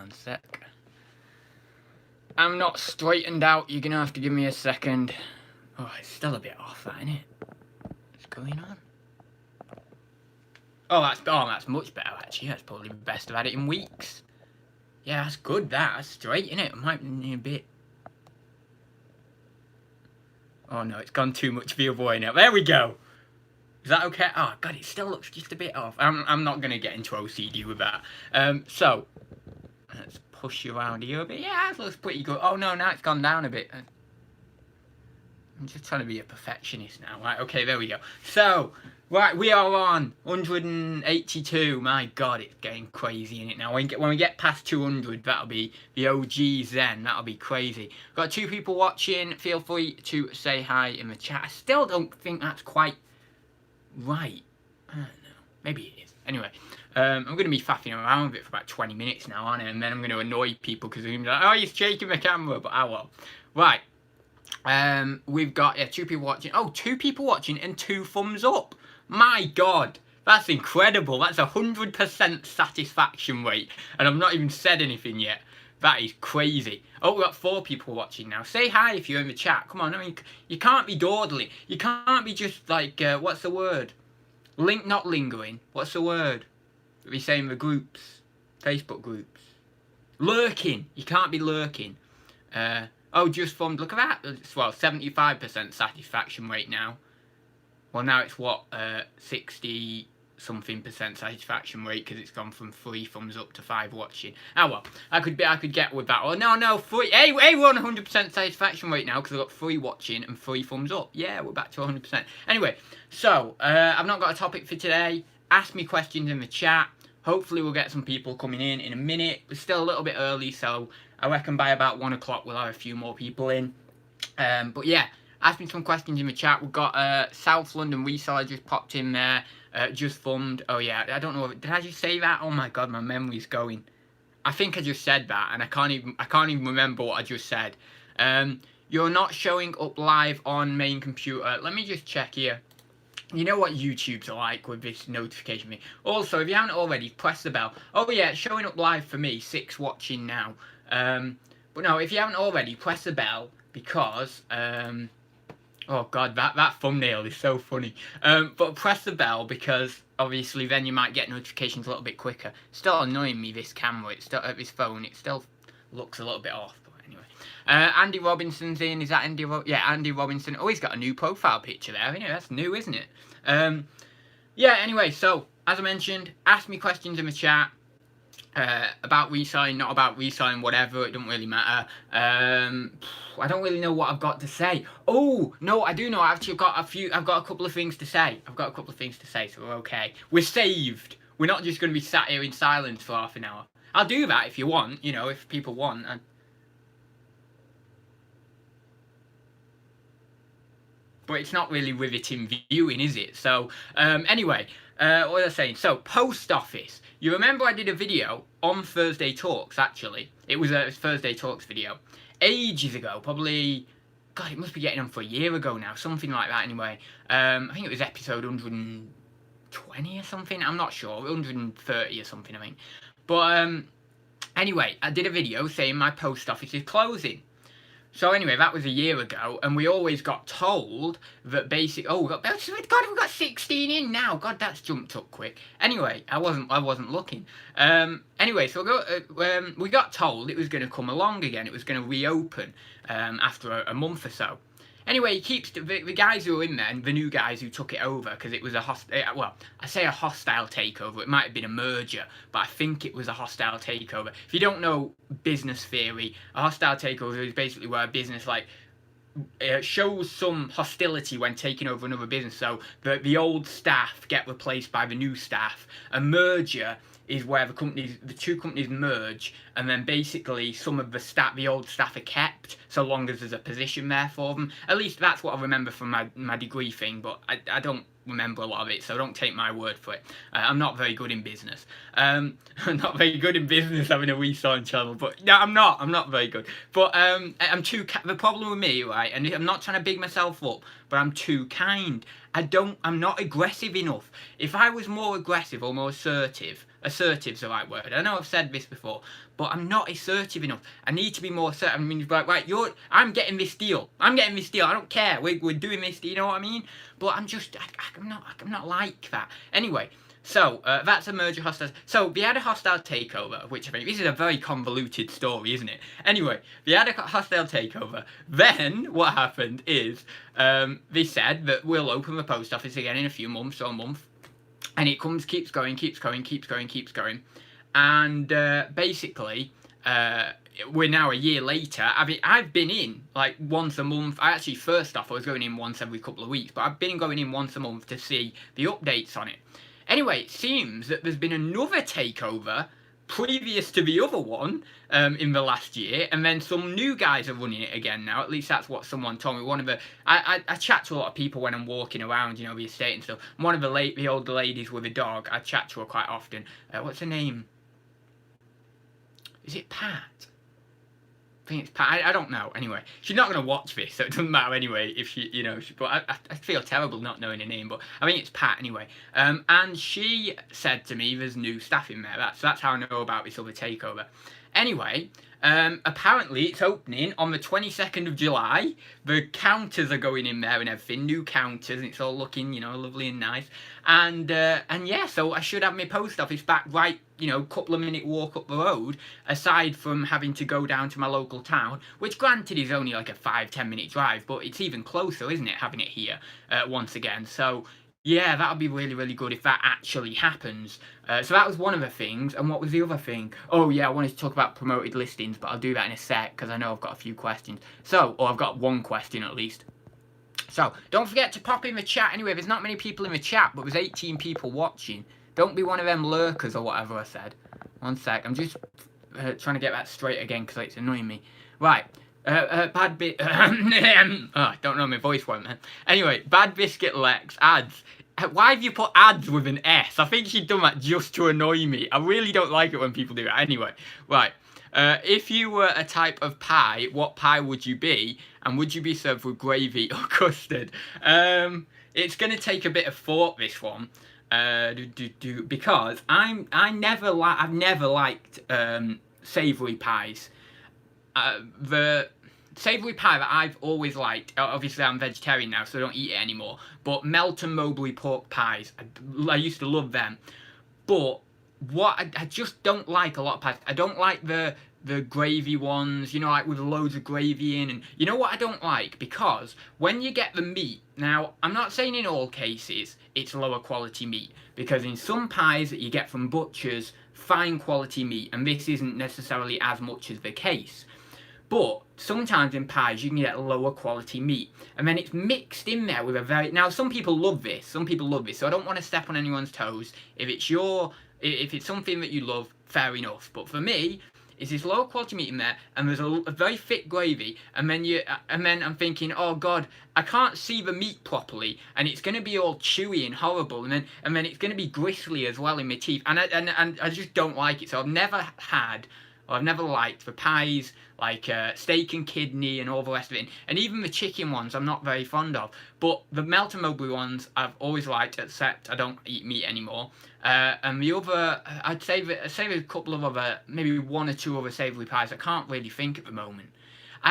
1 sec. I'm not straightened out. You're gonna have to give me a second. Oh, it's still a bit off, that, isn't it? What's going on? Oh, that's much better, actually. That's probably the best I've had it in weeks. Yeah, that's good, that. That's straight, isn't it? I might need a bit. Oh, no, it's gone too much the other way now. There we go. Is that okay? Oh, God, it still looks just a bit off. I'm not going to get into OCD with that. So, let's push you around here a bit. Yeah, that looks pretty good. Oh, no, now it's gone down a bit. I'm just trying to be a perfectionist now. Right, okay, there we go. So, right, we are on 182. My God, it's getting crazy in it now. When we get past 200, that'll be the OGs then. That'll be crazy. Got 2 people watching. Feel free to say hi in the chat. I still don't think that's quite right. I don't know. Maybe it is. Anyway, I'm going to be faffing around with it for about 20 minutes now, aren't I? And then I'm going to annoy people because they're like, oh, he's shaking the camera. But I will. Right. We've got 2 people watching. Oh, 2 people watching and 2 thumbs up. My God, that's incredible. That's 100% satisfaction rate, and I've not even said anything yet. That is crazy. Oh, we've got 4 people watching now. Say hi if you're in the chat. Come on, I mean, you can't be dawdling. You can't be just like, what's the word? Not lingering. What's the word? We say in the groups, Facebook groups. Lurking. You can't be lurking. Oh, just thumbed. Look at that. It's, well, 75% satisfaction rate now. Well, now it's what, 60-something% satisfaction rate because it's gone from 3 thumbs up to 5 watching. Oh well, I could get with that. Oh no, 3. Hey, we're on 100% satisfaction rate now because I've got 3 watching and 3 thumbs up. Yeah, we're back to 100%. Anyway, so I've not got a topic for today. Ask me questions in the chat. Hopefully we'll get some people coming in a minute. We're still a little bit early, so I reckon by about 1 o'clock we'll have a few more people in. But yeah, ask me some questions in the chat. We've got South London Reseller just popped in there. Just thumbed. Oh yeah, I don't know. Did I just say that? Oh my God, my memory's going. I think I just said that, and I can't even remember what I just said. You're not showing up live on main computer. Let me just check here. You know what YouTube's like with this notification thing. Also, if you haven't already, press the bell. Oh yeah, it's showing up live for me. 6 watching now. But no, if you haven't already, press the bell because oh God, that thumbnail is so funny. But press the bell because obviously then you might get notifications a little bit quicker. Still annoying me, this camera. It's still this phone. It still looks a little bit off. But anyway, Andy Robinson's in. Is that Andy? Yeah, Andy Robinson. Oh, he's got a new profile picture there. You know, that's new, isn't it? Yeah. Anyway, so as I mentioned, ask me questions in the chat. About reselling, not about reselling, whatever, it doesn't really matter. I don't really know what I've got to say. Oh, no, I do know. I've got a couple of things to say. So we're okay. We're saved. We're not just going to be sat here in silence for half an hour. I'll do that if you want, you know, if people want. But it's not really riveting viewing, is it? So, anyway, what was I saying? So, post office. You remember I did a video on Thursday Talks, actually. It was a Thursday Talks video. Ages ago, probably, God, it must be getting on for a year ago now. Something like that, anyway. I think it was episode 120 or something. I'm not sure. 130 or something, I think. But, anyway, I did a video saying my post office is closing. So anyway, that was a year ago, and we always got told that basically, oh, God, we've got 16 in now. God, that's jumped up quick. Anyway, I wasn't looking. Anyway, so we got told it was going to come along again. It was going to reopen after a month or so. Anyway, he keeps the guys who were in there, and the new guys who took it over, because it was well, I say a hostile takeover. It might have been a merger, but I think it was a hostile takeover. If you don't know business theory, a hostile takeover is basically where a business shows some hostility when taking over another business. So the old staff get replaced by the new staff. A merger is where the two companies merge, and then basically some of the old staff are kept so long as there's a position there for them. At least that's what I remember from my degree thing, but I don't remember a lot of it, so don't take my word for it. I'm not very good in business. I'm not very good in business having a reselling channel, but no, I'm not very good. But the problem with me, right, and I'm not trying to big myself up, but I'm too kind. I'm not aggressive enough. If I was more aggressive or more assertive, Assertive's the right word. I know I've said this before, but I'm not assertive enough. I need to be more assertive. I mean, right, I'm getting this deal. I don't care. We're doing this. Do you know what I mean? But I'm not like that. Anyway. So, that's a merger hostile. So, they had a hostile takeover, which I think this is a very convoluted story, isn't it? Anyway, they had a hostile takeover. Then, what happened is, they said that we'll open the post office again in a few months or a month. And it keeps going. And, basically, we're now a year later. I mean, I've been in, like, once a month. First off, I was going in once every couple of weeks. But I've been going in once a month to see the updates on it. Anyway, it seems that there's been another takeover previous to the other one in the last year, and then some new guys are running it again now. At least that's what someone told me. I chat to a lot of people when I'm walking around, you know, the estate and stuff. One of the older ladies with a dog, I chat to her quite often. What's her name? Is it Pat? I think it's Pat. I don't know. Anyway, she's not going to watch this, so it doesn't matter anyway if she, you know. But I feel terrible not knowing her name, but I think it's Pat anyway. And she said to me there's new staff in there. That's how I know about this other takeover. Anyway, apparently it's opening on the 22nd of July. The counters are going in there and everything, new counters, and it's all looking, you know, lovely and nice. And yeah, so I should have my post office back right, you know, couple of minute walk up the road, aside from having to go down to my local town, which granted is only like a 5-10 minute drive, but it's even closer, isn't it, having it here once again. So yeah, that'll be really, really good if that actually happens. So that was one of the things. And what was the other thing? Oh yeah, I wanted to talk about promoted listings, but I'll do that in a sec because I know I've got a few questions. Or I've got one question at least. So don't forget to pop in the chat. Anyway, there's not many people in the chat, but there's 18 people watching. Don't be one of them lurkers or whatever I said. One sec, I'm just trying to get that straight again because it's annoying me. Right. Bad bit. I don't know, my voice went, man. Anyway, Bad Biscuit Lex ads. Why have you put ads with an S? I think she'd done that just to annoy me. I really don't like it when people do that. Anyway, right. If you were a type of pie, what pie would you be? And would you be served with gravy or custard? It's going to take a bit of thought, this one. Because I've never liked savoury pies. The savoury pie that I've always liked, obviously I'm vegetarian now so I don't eat it anymore, but Melton Mowbray pork pies, I used to love them. But what I just don't like a lot of pies. I don't like the gravy ones, you know, like with loads of gravy in. And you know what I don't like? Because when you get the meat, now I'm not saying in all cases it's lower quality meat, because in some pies that you get from butchers, fine quality meat, and this isn't necessarily as much as the case. But sometimes in pies you can get lower quality meat, and then it's mixed in there with a very... Now some people love this, so I don't want to step on anyone's toes. If it's something that you love, fair enough. But for me, it's this lower quality meat in there, and there's a very thick gravy, and then I'm thinking, oh god, I can't see the meat properly, and it's going to be all chewy and horrible, and then it's going to be gristly as well in my teeth, and I just don't like it. So I've never liked the pies like steak and kidney and all the rest of it, and even the chicken ones I'm not very fond of. But the Melton Mowbray ones I've always liked, except I don't eat meat anymore. And the other, I'd say there's a couple of other, maybe one or two other savoury pies I can't really think at the moment.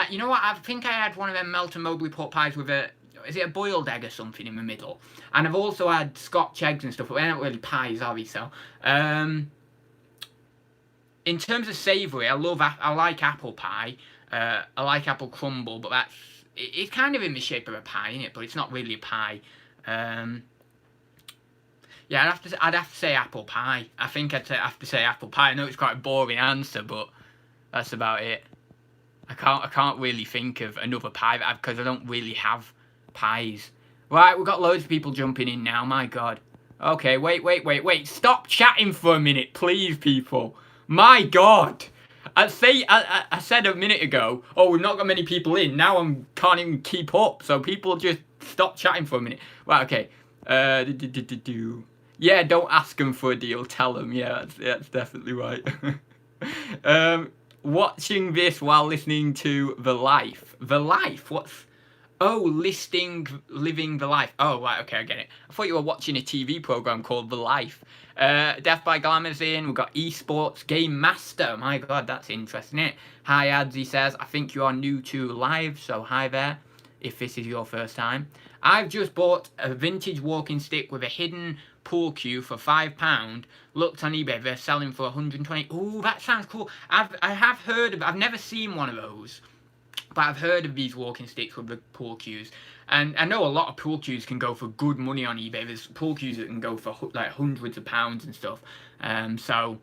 You know what? I think I had one of them Melton Mowbray pork pies with is it a boiled egg or something in the middle? And I've also had Scotch eggs and stuff, but they're not really pies, are they? So, in terms of savoury, I like apple pie. I like apple crumble, but it's kind of in the shape of a pie, isn't it? But it's not really a pie. Yeah, I'd have to say apple pie. I think I'd have to say apple pie. I know it's quite a boring answer, but that's about it. I can't really think of another pie because I don't really have pies. Right, we've got loads of people jumping in now. My God. Okay, wait. Stop chatting for a minute, please, people. My God. I said a minute ago, oh, we've not got many people in. Now I can't even keep up. So people just stop chatting for a minute. Right, okay. Yeah, don't ask them for a deal. Tell them. Yeah, that's definitely right. Watching this while listening to The Life. The Life? What's... Oh, living the life. Oh, right, okay, I get it. I thought you were watching a TV program called The Life. Death by Glamour's in. We've got esports game master. My God, that's interesting, isn't it? Hi, Ads. He says, I think you are new to live, so hi there. If this is your first time, I've just bought a vintage walking stick with a hidden pool cue for £5. Looked on eBay, they're selling for 120. Ooh, that sounds cool. I have heard of. I've never seen one of those. But I've heard of these walking sticks with the pool cues, and I know a lot of pool cues can go for good money on eBay. There's pool cues that can go for like hundreds of pounds and stuff. So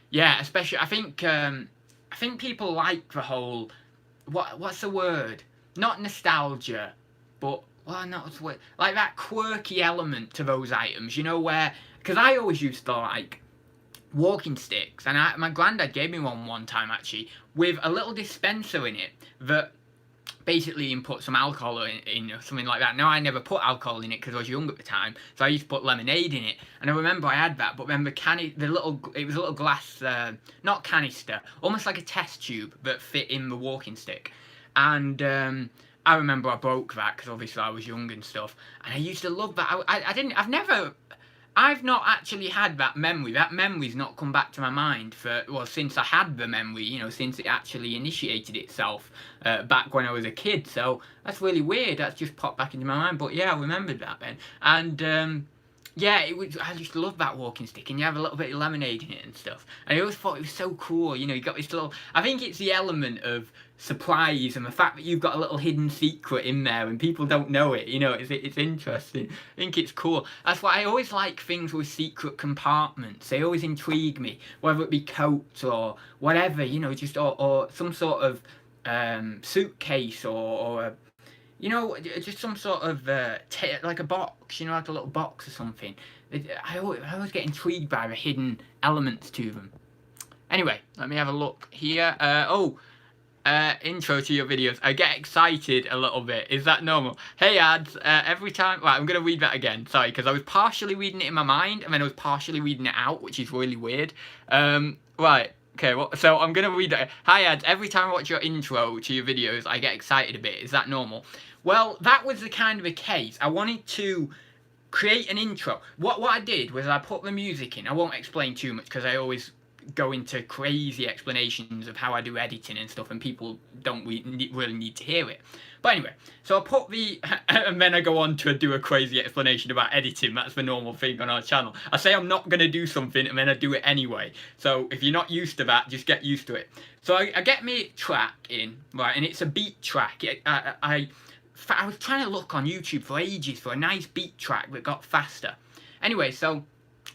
yeah, especially I think people like the whole what's the word? Not nostalgia, but well, not what's the word? Like that quirky element to those items. You know where? Because I always used to like walking sticks, and my granddad gave me one time actually with a little dispenser in it that basically you put some alcohol in or something like that. Now I never put alcohol in it because I was young at the time, so I used to put lemonade in it, and I remember I had that. But then it was a little glass, not canister, almost like a test tube that fit in the walking stick, and I remember I broke that because obviously I was young and stuff, and I used to love that. I've not actually had that memory. That memory's not come back to my mind since I had the memory, you know, since it actually initiated itself back when I was a kid. So that's really weird. That's just popped back into my mind. But yeah, I remembered that then. And yeah, I just love that walking stick, and you have a little bit of lemonade in it and stuff. And I always thought it was so cool, you know, you got this little, I think it's the element of surprise and the fact that you've got a little hidden secret in there and people don't know it, you know, it's interesting. I think it's cool. That's why I always like things with secret compartments. They always intrigue me, whether it be coats or whatever, you know, just or some sort of suitcase or you know, just some sort of like a box, you know, like a little box or something. I always get intrigued by the hidden elements to them. Anyway, let me have a look here. Intro to your videos. I get excited a little bit. Is that normal? Hey, Ads. Every time... Right, I'm going to read that again. Sorry, because I was partially reading it in my mind, and then I was partially reading it out, which is really weird. Right. Okay, well, so I'm going to read it. Hi, Ads. Every time I watch your intro to your videos, I get excited a bit. Is that normal? Well, that was the kind of a case. I wanted to create an intro. What I did was I put the music in. I won't explain too much because I always go into crazy explanations of how I do editing and stuff, and people don't really need to hear it. But anyway, so I put the... and then I go on to do a crazy explanation about editing. That's the normal thing on our channel. I say I'm not going to do something, and then I do it anyway. So if you're not used to that, just get used to it. So I get me track in, right, and it's a beat track. I was trying to look on YouTube for ages for a nice beat track that got faster. Anyway, so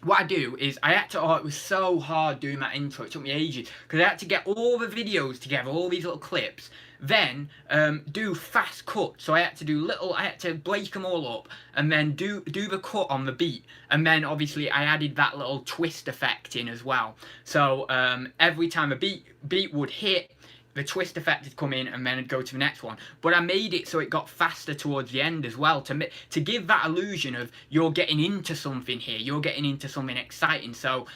what I do is I had to, it was so hard doing that intro, it took me ages, because I had to get all the videos together, all these little clips, then do fast cuts. So I had to break them all up, and then do the cut on the beat, and then obviously I added that little twist effect in as well. So every time a beat would hit, the twist effect would come in, and then I'd go to the next one. But I made it so it got faster towards the end as well, to give that illusion of you're getting into something here, you're getting into something exciting. So,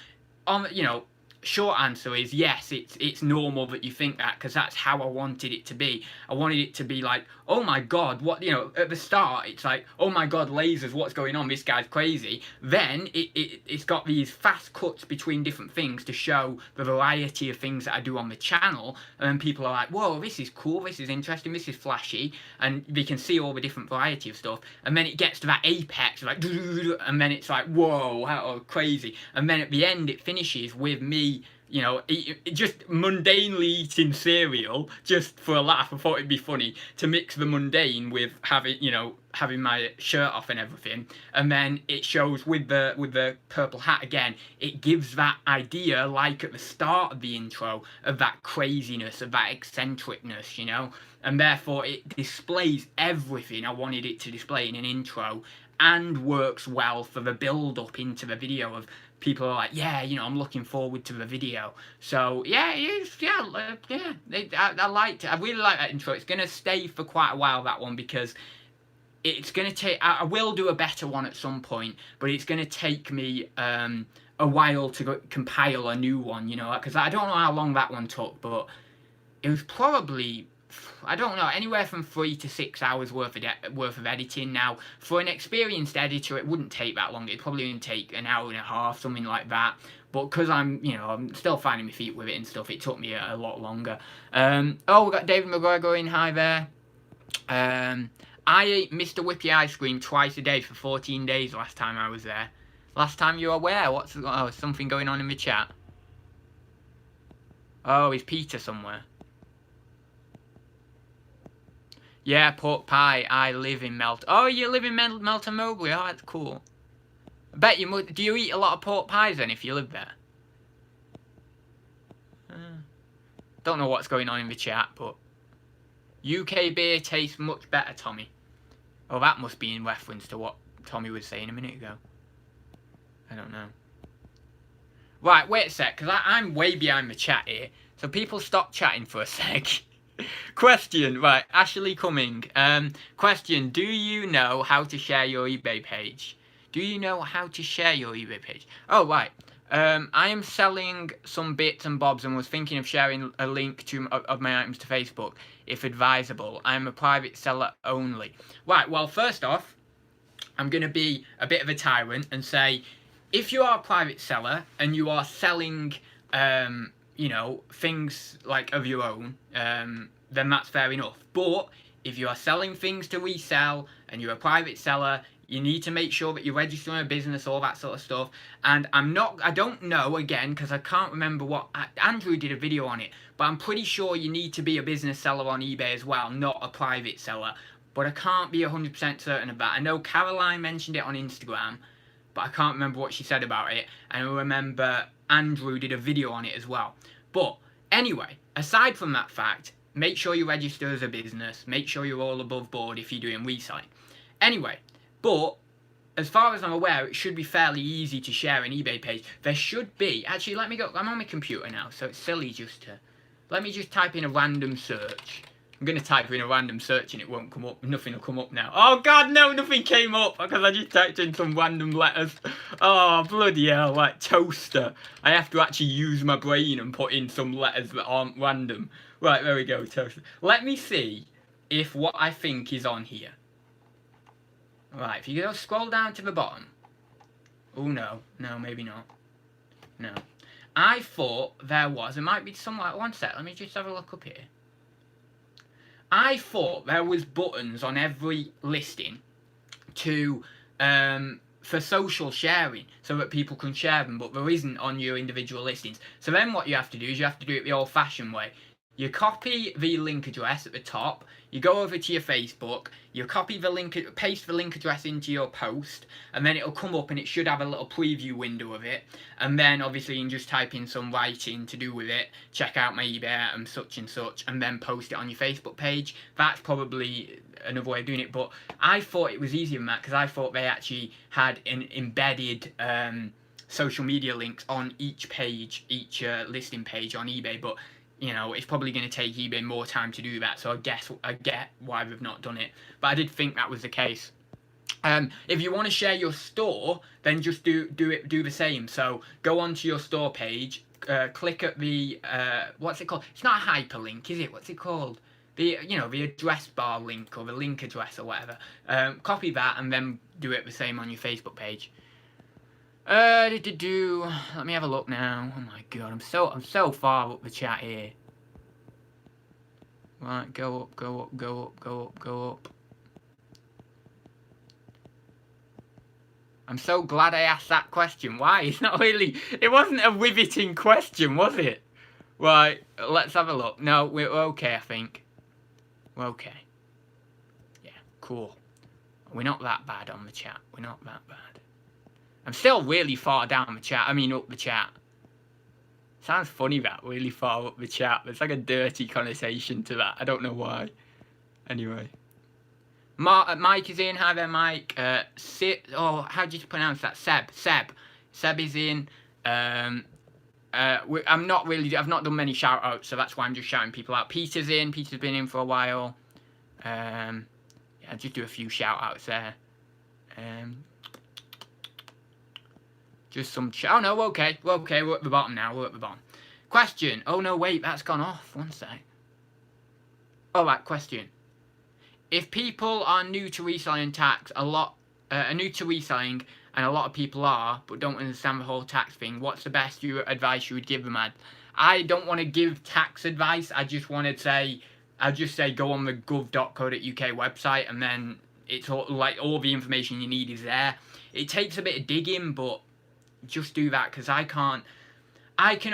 you know, short answer is yes, it's normal that you think that, because that's how I wanted it to be. I wanted it to be like, oh my god, what, you know, at the start it's like, oh my god, lasers, what's going on, this guy's crazy. Then it's got these fast cuts between different things to show the variety of things that I do on the channel, and then people are like, whoa, this is cool, this is interesting, this is flashy, and they can see all the different variety of stuff. And then it gets to that apex, like, and then it's like, whoa, how crazy. And then at the end it finishes with me, you know, just mundanely eating cereal just for a laugh. I thought it'd be funny to mix the mundane with having, you know, having my shirt off and everything. And then it shows with the purple hat again, it gives that idea, like at the start of the intro, of that craziness, of that eccentricness, you know. And therefore it displays everything I wanted it to display in an intro, and works well for the build up into the video of people are like, yeah, you know, I'm looking forward to the video. So yeah, I liked it. I really like that intro. It's gonna stay for quite a while, that one, because it's gonna take. I will do a better one at some point, but it's gonna take me a while to compile a new one. You know, because I don't know how long that one took, but it was probably I don't know, anywhere from 3 to 6 hours worth of editing. Now, for an experienced editor, it wouldn't take that long. It'd probably only take an hour and a half, something like that. But because I'm still finding my feet with it and stuff, it took me a lot longer. Oh, we got David McGregor in. Hi there. I ate Mr. Whippy ice cream twice a day for 14 days last time I was there. Last time you were where? What's something going on in the chat? Oh, is Peter somewhere? Yeah, pork pie. I live in Melton. Oh, you live in Melton Mowbray. Oh, that's cool. I bet you do you eat a lot of pork pies then if you live there? Don't know what's going on in the chat, but UK beer tastes much better, Tommy. Oh, that must be in reference to what Tommy was saying a minute ago. I don't know. Right, wait a sec, because I'm way behind the chat here. So people stop chatting for a sec. Question, right, Ashley Cumming. Question, do you know how to share your eBay page? Do you know how to share your eBay page? Oh, right. I am selling some bits and bobs and was thinking of sharing a link of my items to Facebook, if advisable. I'm a private seller only. Right, well, first off, I'm going to be a bit of a tyrant and say, if you are a private seller and you are selling, things like of your own, then that's fair enough. But if you are selling things to resell and you're a private seller, you need to make sure that you're registering a business, all that sort of stuff. And I don't know, again, because I can't remember Andrew did a video on it, but I'm pretty sure you need to be a business seller on eBay as well, not a private seller. But I can't be 100% certain of that. I know Caroline mentioned it on Instagram, but I can't remember what she said about it. And I remember Andrew did a video on it as well. But anyway, aside from that fact, make sure you register as a business. Make sure you're all above board if you're doing reselling. Anyway, but as far as I'm aware, it should be fairly easy to share an eBay page. There should be. Actually, let me go. I'm on my computer now, so it's silly just to... Let me just type in a random search. I'm going to type in a random search and it won't come up. Nothing will come up now. Oh, God, no, nothing came up because I just typed in some random letters. Oh, bloody hell, like toaster. I have to actually use my brain and put in some letters that aren't random. Right, there we go, toaster. Let me see if what I think is on here. Right, if you go scroll down to the bottom. Oh, no. No, maybe not. No. I thought there was. It might be somewhere. One sec, let me just have a look up here. I thought there was buttons on every listing for social sharing so that people can share them, but there isn't on your individual listings. So then what you have to do is you have to do it the old-fashioned way. You copy the link address at the top, you go over to your Facebook, you copy the link, paste the link address into your post, and then it'll come up and it should have a little preview window of it. And then obviously you can just type in some writing to do with it, check out my eBay item such and such, and then post it on your Facebook page. That's probably another way of doing it, but I thought it was easier than that because I thought they actually had an embedded social media links on each page, each listing page on eBay, but you know, it's probably going to take eBay more time to do that, so I get why they've not done it. But I did think that was the case. If you want to share your store, then just do the same. So go onto your store page, click at the what's it called? It's not a hyperlink, is it? What's it called? The the address bar link or the link address or whatever. Copy that and then do it the same on your Facebook page. Let me have a look now. Oh my god, I'm so far up the chat here. Right, go up, go up, go up, go up, go up. I'm so glad I asked that question. Why? It's not really... It wasn't a riveting question, was it? Right, let's have a look. No, we're okay, I think. We're okay. Yeah, cool. We're not that bad on the chat. We're not that bad. I'm still really far down the chat. I mean, up the chat. Sounds funny, that. Really far up the chat. There's like a dirty connotation to that. I don't know why. Anyway. Mike is in. Hi there, Mike. How do you pronounce that? Seb. Seb is in. I've not done many shout-outs, so that's why I'm just shouting people out. Peter's in. Peter's been in for a while. Yeah, just do a few shout-outs there. Just some oh no, okay, we're at the bottom now, we're at the bottom. Question, oh no, wait, that's gone off, one sec. Alright, question. If people are new to reselling tax, are new to reselling, and a lot of people are, but don't understand the whole tax thing, what's the best advice you would give them, Ad? I don't want to give tax advice. I just want to say, I'll just say go on the gov.co.uk website, and then it's all the information you need is there. It takes a bit of digging, but just do that, because I can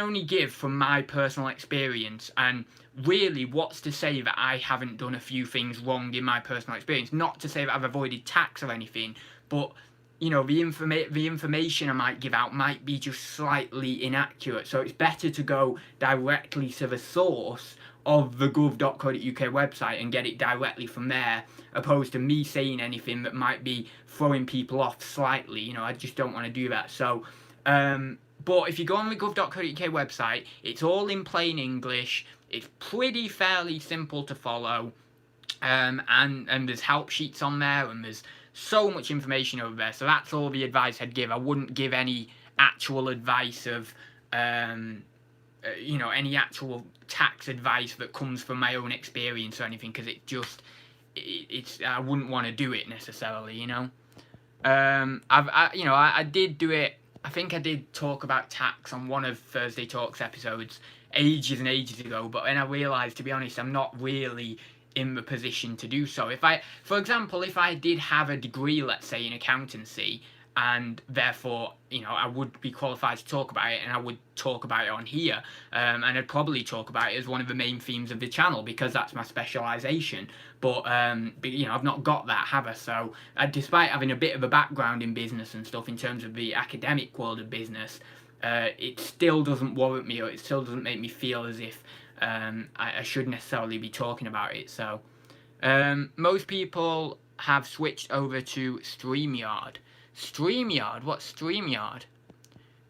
only give from my personal experience, and really, what's to say that I haven't done a few things wrong in my personal experience? Not to say that I've avoided tax or anything, but the information I might give out might be just slightly inaccurate. So it's better to go directly to the source of the gov.co.uk website and get it directly from there, opposed to me saying anything that might be throwing people off slightly. I just don't want to do that. So, but if you go on the gov.co.uk website, it's all in plain English. It's fairly simple to follow, and there's help sheets on there, and there's so much information over there. So that's all the advice I'd give. I wouldn't give any actual advice of, any actual tax advice that comes from my own experience or anything, because I wouldn't want to do it necessarily. I did do it. I think I did talk about tax on one of Thursday Talks episodes ages and ages ago, but then I realised, to be honest, I'm not really in the position to do so. For example, if I did have a degree, let's say, in accountancy, and therefore, I would be qualified to talk about it, and I would talk about it on here, and I'd probably talk about it as one of the main themes of the channel, because that's my specialisation. But I've not got that, have I? So, despite having a bit of a background in business and stuff in terms of the academic world of business, it still doesn't warrant me, or it still doesn't make me feel as if I should necessarily be talking about it. So, most people have switched over to StreamYard. StreamYard? What's StreamYard?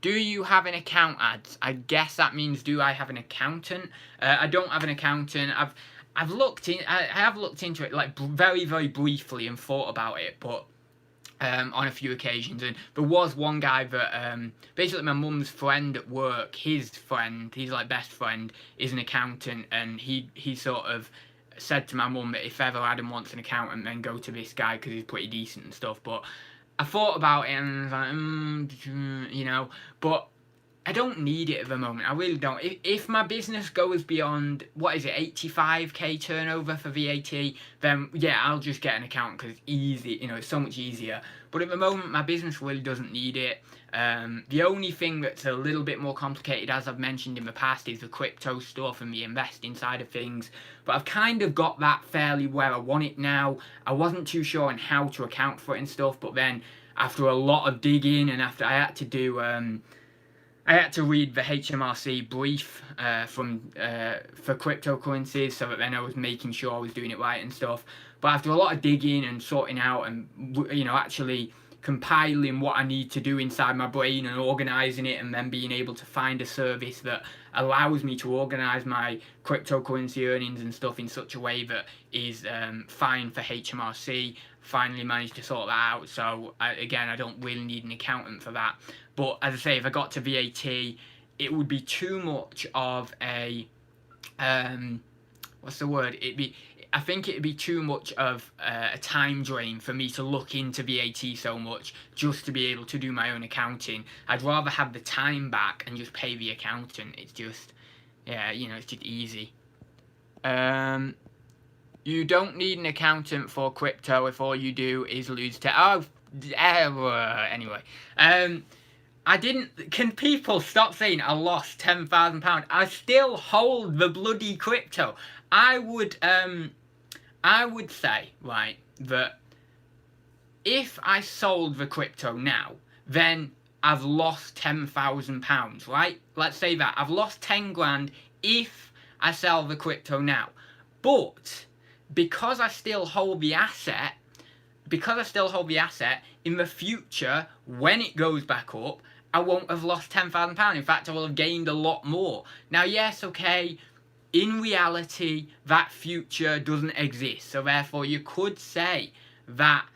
Do you have an account, Ads? I guess that means, do I have an accountant? I don't have an accountant. I have looked into it like very, very briefly and thought about it, but on a few occasions. And there was one guy that basically my mum's friend at work, his like best friend, is an accountant, and he sort of said to my mum that if ever Adam wants an accountant, then go to this guy because he's pretty decent and stuff. But I thought about it, and I was like, but I don't need it at the moment. I really don't. If my business goes beyond, 85k turnover for VAT, then yeah, I'll just get an account because it's easy. It's so much easier. But at the moment, my business really doesn't need it. The only thing that's a little bit more complicated, as I've mentioned in the past, is the crypto stuff and the investing side of things. But I've kind of got that fairly where I want it now. I wasn't too sure on how to account for it and stuff, but then after a lot of digging, and after I had to do I had to read the HMRC brief for cryptocurrencies, so that then I was making sure I was doing it right and stuff. But after a lot of digging and sorting out, and actually compiling what I need to do inside my brain and organising it, and then being able to find a service that allows me to organise my cryptocurrency earnings and stuff in such a way that is fine for HMRC, finally managed to sort that out. So again, I don't really need an accountant for that. But as I say, if I got to VAT, it would be too much of a what's the word? I think it'd be too much of a time drain for me to look into VAT so much just to be able to do my own accounting. I'd rather have the time back and just pay the accountant. It's just, it's just easy. You don't need an accountant for crypto if all you do is lose anyway. Can people stop saying I lost £10,000? I still hold the bloody crypto. I would say, right, that if I sold the crypto now, then I've lost £10,000, right? Let's say that. I've lost 10 grand if I sell the crypto now. But because I still hold the asset, in the future, when it goes back up, I won't have lost £10,000. In fact, I will have gained a lot more. Now, yes, okay, in reality, that future doesn't exist. So therefore, you could say that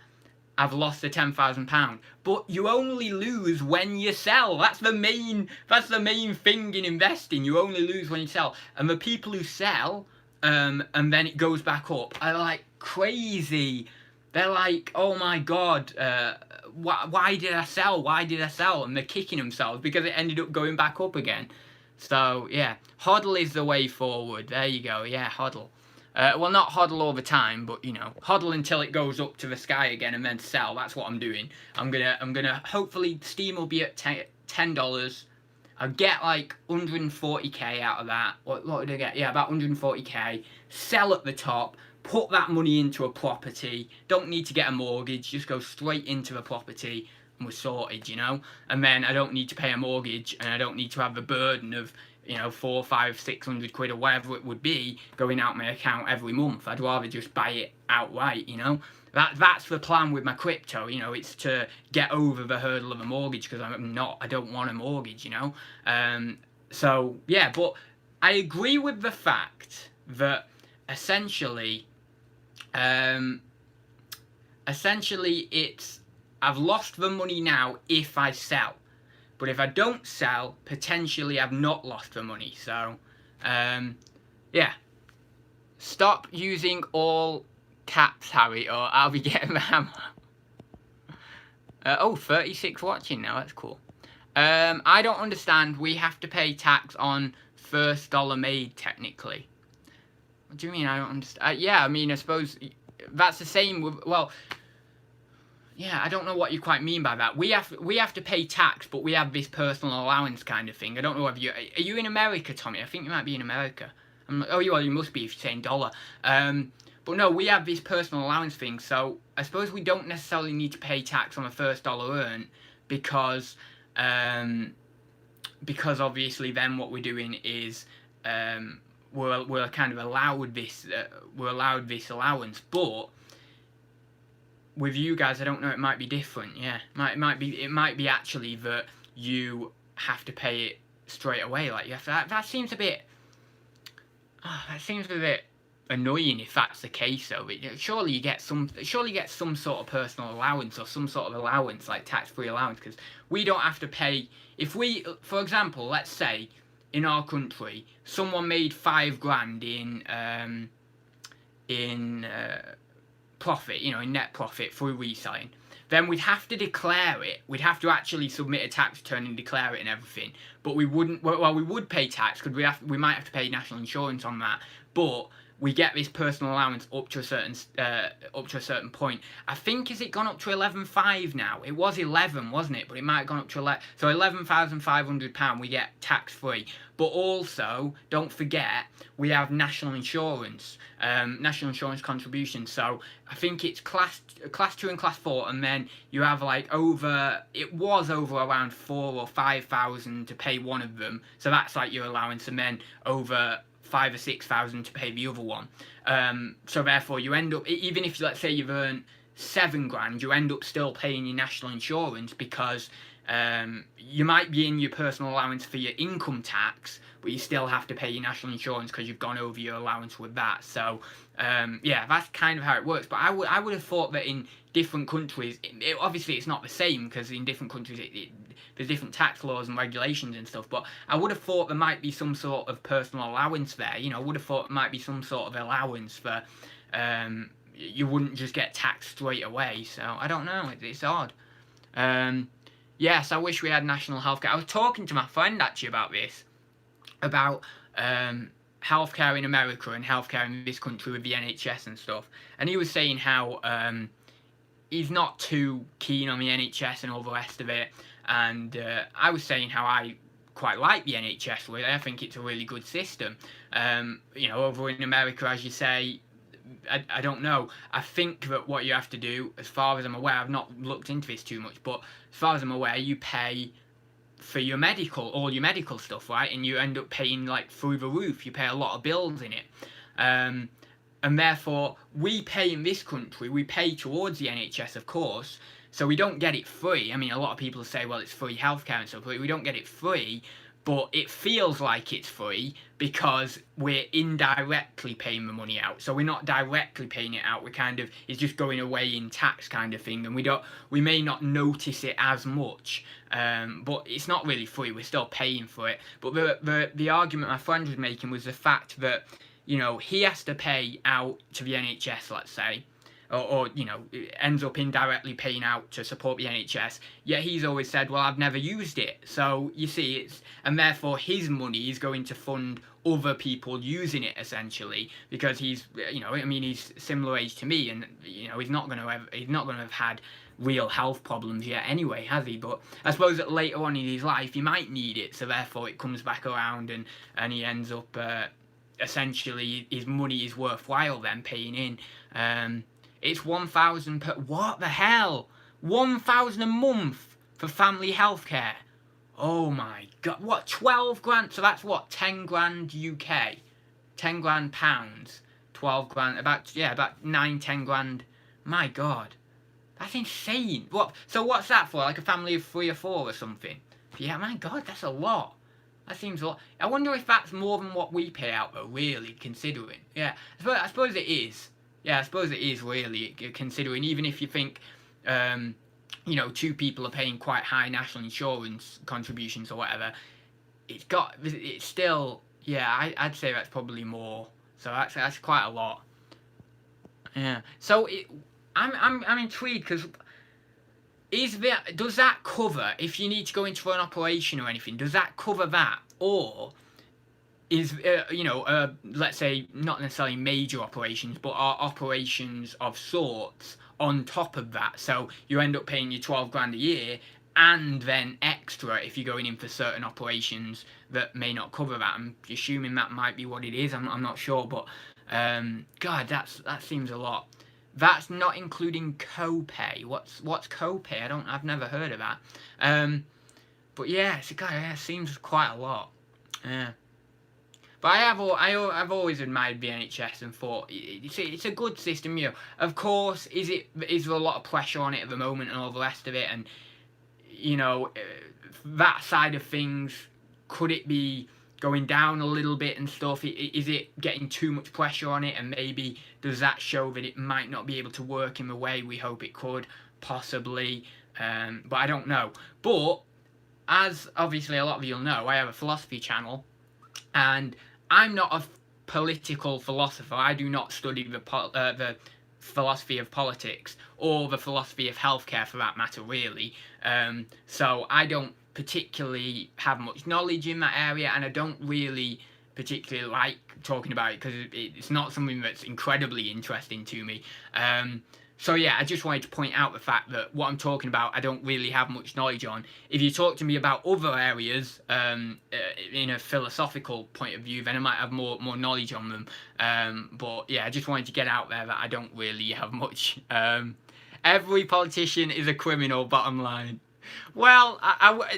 I've lost the £10,000. But you only lose when you sell. That's the main thing in investing. You only lose when you sell. And the people who sell and then it goes back up, are like crazy. They're like, oh my god, why did I sell? Why did I sell? And they're kicking themselves because it ended up going back up again. So yeah, hodl is the way forward. There you go. Yeah, hodl. Well, not hodl all the time, but you know, hodl until it goes up to the sky again and then sell. That's what I'm doing. I'm gonna hopefully Steam will be at $10. I'll get like 140k out of that. What did I get? Yeah, about 140k. Sell at the top. Put that money into a property. Don't need to get a mortgage. Just go straight into the property and we're sorted, you know. And then I don't need to pay a mortgage, and I don't need to have the burden of, you know, 400, 500, 600 quid or whatever it would be going out my account every month. I'd rather just buy it outright, you know. That's the plan with my crypto, you know. It's to get over the hurdle of a mortgage, because I don't want a mortgage, you know. So yeah, but I agree with the fact that essentially it's, I've lost the money now if I sell. But if I don't sell, potentially I've not lost the money. So, yeah. Stop using all caps, Harry, or I'll be getting the hammer. 36 watching now. That's cool. I don't understand. We have to pay tax on first dollar made, technically. What do you mean I don't understand? Yeah, I mean, I suppose that's the same with, well... Yeah, I don't know what you quite mean by that. We have to pay tax, but we have this personal allowance kind of thing. I don't know if are you in America, Tommy? I think you might be in America. You must be if you're saying dollar. But no, we have this personal allowance thing. So I suppose we don't necessarily need to pay tax on the first dollar earned, because obviously then what we're doing is we're kind of allowed this allowance, but with you guys, I don't know, it might be different. Yeah, it might be actually that you have to pay it straight away. Like, you have to, that seems a bit annoying if that's the case. Though, surely you get some sort of personal allowance, or some sort of allowance, like tax-free allowance, because we don't have to pay. If we, for example, let's say in our country, someone made $5,000 in profit, you know, in net profit through reselling, then we'd have to declare it. We'd have to actually submit a tax return and declare it and everything. But we wouldn't. Well, we would pay tax, because we might have to pay national insurance on that. But we get this personal allowance up to a certain point. I think, has it gone up to 11,500 now? It was 11, wasn't it? But it might have gone up to 11. So £11,500 we get tax free. But also, don't forget, we have national insurance contributions. So I think it's class 2 and class 4, and then you have like it was over around 4,000 or 5,000 to pay one of them. So that's like your allowance, and then over 5,000 or 6,000 to pay the other one. So therefore you end up, even if, let's say, you've earned £7,000, you end up still paying your national insurance, because you might be in your personal allowance for your income tax, but you still have to pay your national insurance because you've gone over your allowance with that. So yeah, that's kind of how it works. But I would have thought that in different countries, obviously it's not the same, because in different countries there's different tax laws and regulations and stuff, but I would have thought there might be some sort of personal allowance there. You know, I would have thought there might be some sort of allowance for, you wouldn't just get taxed straight away. So I don't know, it's odd. Yes, I wish we had national healthcare. I was talking to my friend actually about this, about healthcare in America and healthcare in this country with the NHS and stuff, and he was saying how he's not too keen on the NHS and all the rest of it, and I was saying how I quite like the NHS, really. I think it's a really good system. You know, over in America, as you say, I don't know. I think that what you have to do, as far as I'm aware, I've not looked into this too much, but as far as I'm aware, you pay for your all your medical stuff, right? And you end up paying like through the roof. You pay a lot of bills in it. And therefore, we pay in this country, we pay towards the NHS, of course, so we don't get it free. I mean, a lot of people say, well, it's free healthcare and stuff, but we don't get it free, but it feels like it's free because we're indirectly paying the money out. So we're not directly paying it out, it's just going away in tax kind of thing, and we may not notice it as much, but it's not really free, we're still paying for it. But the argument my friend was making was the fact that you know, he has to pay out to the NHS, let's say, or you know, ends up indirectly paying out to support the NHS, yet he's always said, well, I've never used it. So you see, and therefore his money is going to fund other people using it, essentially, because he's, you know, I mean, he's similar age to me, and you know, he's not going to have had real health problems yet anyway, has he? But I suppose that later on in his life he might need it, so therefore it comes back around, and he ends up essentially his money is worthwhile then paying in. It's 1,000 per... What the hell? 1,000 a month for family healthcare. Oh my god. What, 12 grand? So that's what, 10 grand UK? 10 grand pounds? 12 grand, about 9, 10 grand. My god. That's insane. What? So what's that for? Like a family of 3 or 4 or something? Yeah, my god, that's a lot. That seems a lot. I wonder if that's more than what we pay out though, really, considering. Yeah, I suppose it is. Yeah, I suppose it is really, considering, even if you think, you know, 2 people are paying quite high national insurance contributions or whatever, it's still, yeah, I'd say that's probably more. So that's quite a lot. Yeah. So I'm intrigued, because does that cover, if you need to go in for an operation or anything, does that cover that, or is, you know, let's say not necessarily major operations, but are operations of sorts on top of that? So you end up paying your 12 grand a year, and then extra if you're going in for certain operations that may not cover that. I'm assuming that might be what it is. I'm not sure, but God, that seems a lot. That's not including copay. What's copay? I've never heard of that. But yeah, it seems quite a lot. Yeah. But I've always admired the NHS and thought it's a good system. You know, of course, is there a lot of pressure on it at the moment and all the rest of it, and you know, that side of things, could it be going down a little bit and stuff? Is it getting too much pressure on it, and maybe does that show that it might not be able to work in the way we hope it could? Possibly, but I don't know. But as obviously a lot of you'll know, I have a philosophy channel, and I'm not a political philosopher. I do not study the philosophy of politics or the philosophy of healthcare, for that matter, really. So I don't particularly have much knowledge in that area, and I don't really particularly like talking about it, because it's not something that's incredibly interesting to me. So yeah, I just wanted to point out the fact that what I'm talking about, I don't really have much knowledge on. If you talk to me about other areas in a philosophical point of view, then I might have more knowledge on them. But yeah, I just wanted to get out there that I don't really have much. Every politician is a criminal, bottom line. Well,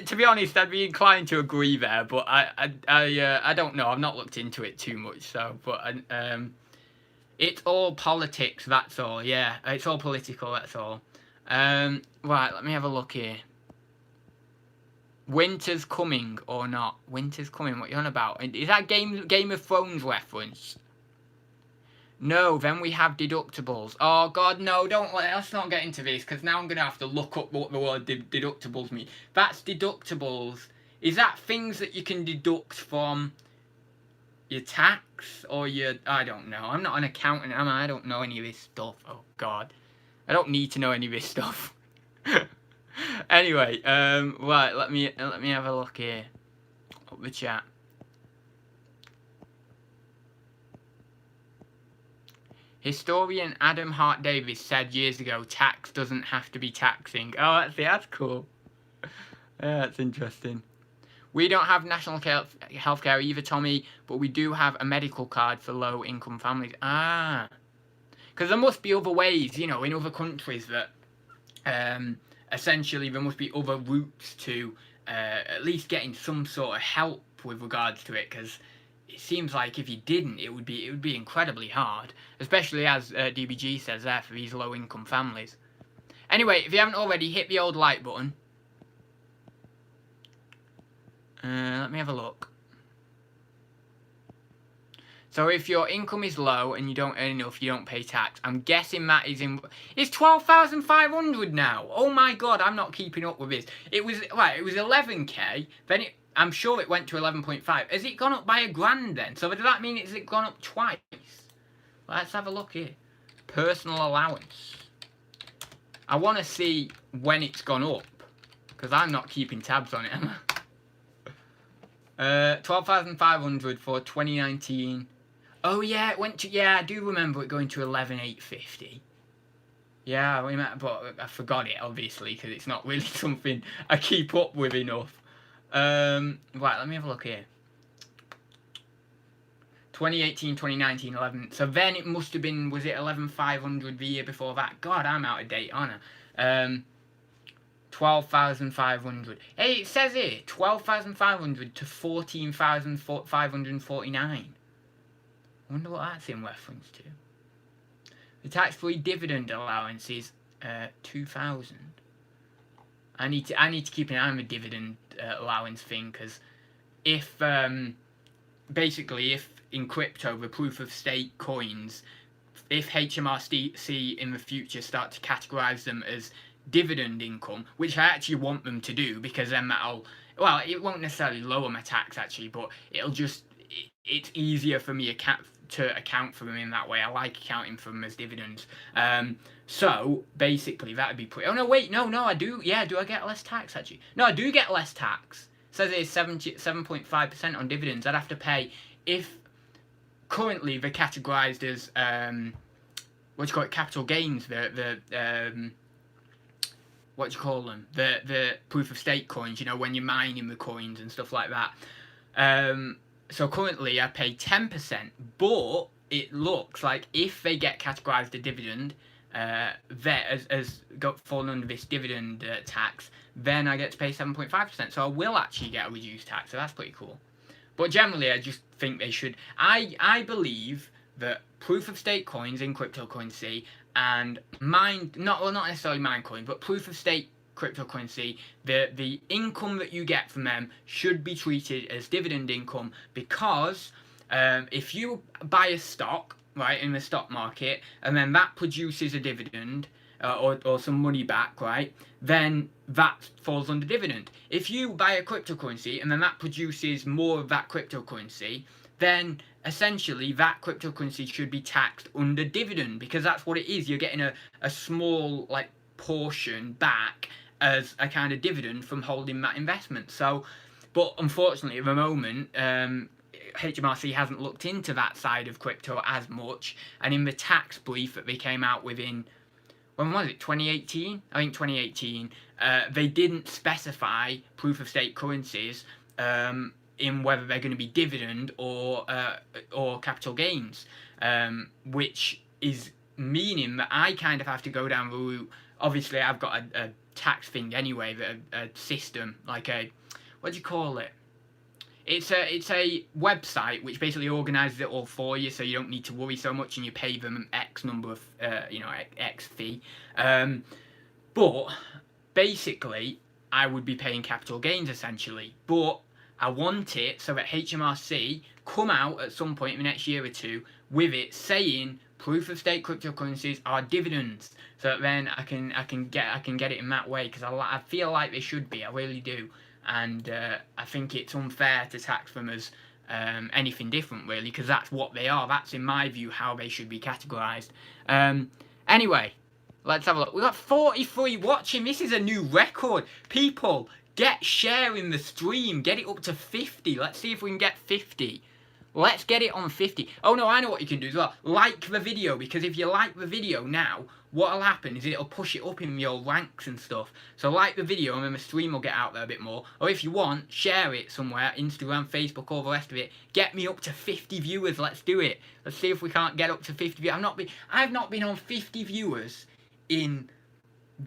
to be honest, I'd be inclined to agree there, but I don't know. I've not looked into it too much, so, but it's all politics, that's all. Yeah, it's all political, that's all. Right, let me have a look here. Winter's coming or not? Winter's coming, what are you on about? Is that Game of Thrones reference? No, then we have deductibles. Oh god, no, let's not get into this, because now I'm going to have to look up what the word deductibles mean. That's deductibles. Is that things that you can deduct from your tax or your... I don't know. I'm not an accountant, am I? I don't know any of this stuff. Oh god. I don't need to know any of this stuff. Anyway, right, let me have a look here. Up the chat. Historian Adam Hart Davis said years ago, tax doesn't have to be taxing. Oh, that's cool. Yeah, that's interesting. We don't have national healthcare either, Tommy, but we do have a medical card for low-income families. Ah. Because there must be other ways, you know, in other countries that, essentially, there must be other routes to at least getting some sort of help with regards to it, because it seems like if you didn't, it would be incredibly hard, especially as DBG says there, for these low-income families. Anyway, if you haven't already, hit the old like button. Let me have a look. So if your income is low and you don't earn enough, you don't pay tax. I'm guessing that is in... It's 12,500 now. Oh my god, I'm not keeping up with this. It was 11k. Then I'm sure it went to 11.5. Has it gone up by £1,000 then? So does that mean it's gone up twice? Let's have a look here. Personal allowance. I want to see when it's gone up, because I'm not keeping tabs on it, am I? 12,500 for 2019. Oh yeah, it went to, yeah, I do remember it going to 11,850. Yeah, but I forgot it, obviously, because it's not really something I keep up with enough. Right, let me have a look here. 2018, 2019, 11. So then it must have been, was it 11,500 the year before that? God, I'm out of date, aren't I? 12,500. Hey, it says here, 12,500 to 14,549. I wonder what that's in reference to. The tax-free dividend allowance is 2,000. I need to keep an eye on the dividend allowance thing, because if basically if in crypto the proof of stake coins, if HMRC in the future start to categorize them as dividend income, which I actually want them to do, because then that'll, well, it won't necessarily lower my tax actually, but it'll just, it's easier for me to account for them in that way. I like accounting for them as dividends. So basically that would be pretty, oh no wait, no I do, yeah, do I get less tax actually? No, I do get less tax. It says it's 7.5% on dividends. I'd have to pay, if currently they're categorized as what do you call it, capital gains, the what do you call them, the proof of stake coins, you know, when you're mining the coins and stuff like that. So currently I pay 10%, but it looks like if they get categorized a dividend, falling under this dividend tax, then I get to pay 7.5%. So I will actually get a reduced tax. So that's pretty cool. But generally, I just think they should. I believe that proof of stake coins in cryptocurrency and not necessarily mine coins, but proof of stake cryptocurrency, the income that you get from them should be treated as dividend income, because if you buy a stock, right, in the stock market, and then that produces a dividend or some money back, right, then that falls under dividend. If you buy a cryptocurrency and then that produces more of that cryptocurrency, then essentially that cryptocurrency should be taxed under dividend, because that's what it is. You're getting a small like portion back as a kind of dividend from holding that investment. So, but unfortunately at the moment, HMRC hasn't looked into that side of crypto as much, and in the tax brief that they came out with in, when was it, 2018? I think 2018, they didn't specify proof of stake currencies in whether they're going to be dividend or capital gains, which is meaning that I kind of have to go down the route. Obviously I've got a tax thing anyway, a system, like a, what do you call it? It's a website which basically organises it all for you, so you don't need to worry so much, and you pay them X number of, X fee. But basically, I would be paying capital gains essentially. But I want it so that HMRC come out at some point in the next year or two with it saying proof of stake cryptocurrencies are dividends, so that then I can get it in that way, because I feel like they should be. I really do. And I think it's unfair to tax them as anything different, really, because that's what they are. That's, in my view, how they should be categorised. Anyway, let's have a look. We've got 43 watching. This is a new record. People, get sharing the stream. Get it up to 50. Let's see if we can get 50. Let's get it on 50. Oh no, I know what you can do as well. Like the video, because if you like the video now, what'll happen is it'll push it up in your ranks and stuff. So like the video and then the stream will get out there a bit more. Or if you want, share it somewhere, Instagram, Facebook, all the rest of it. Get me up to 50 viewers. Let's do it. Let's see if we can't get up to 50 viewers. I've not been on 50 viewers in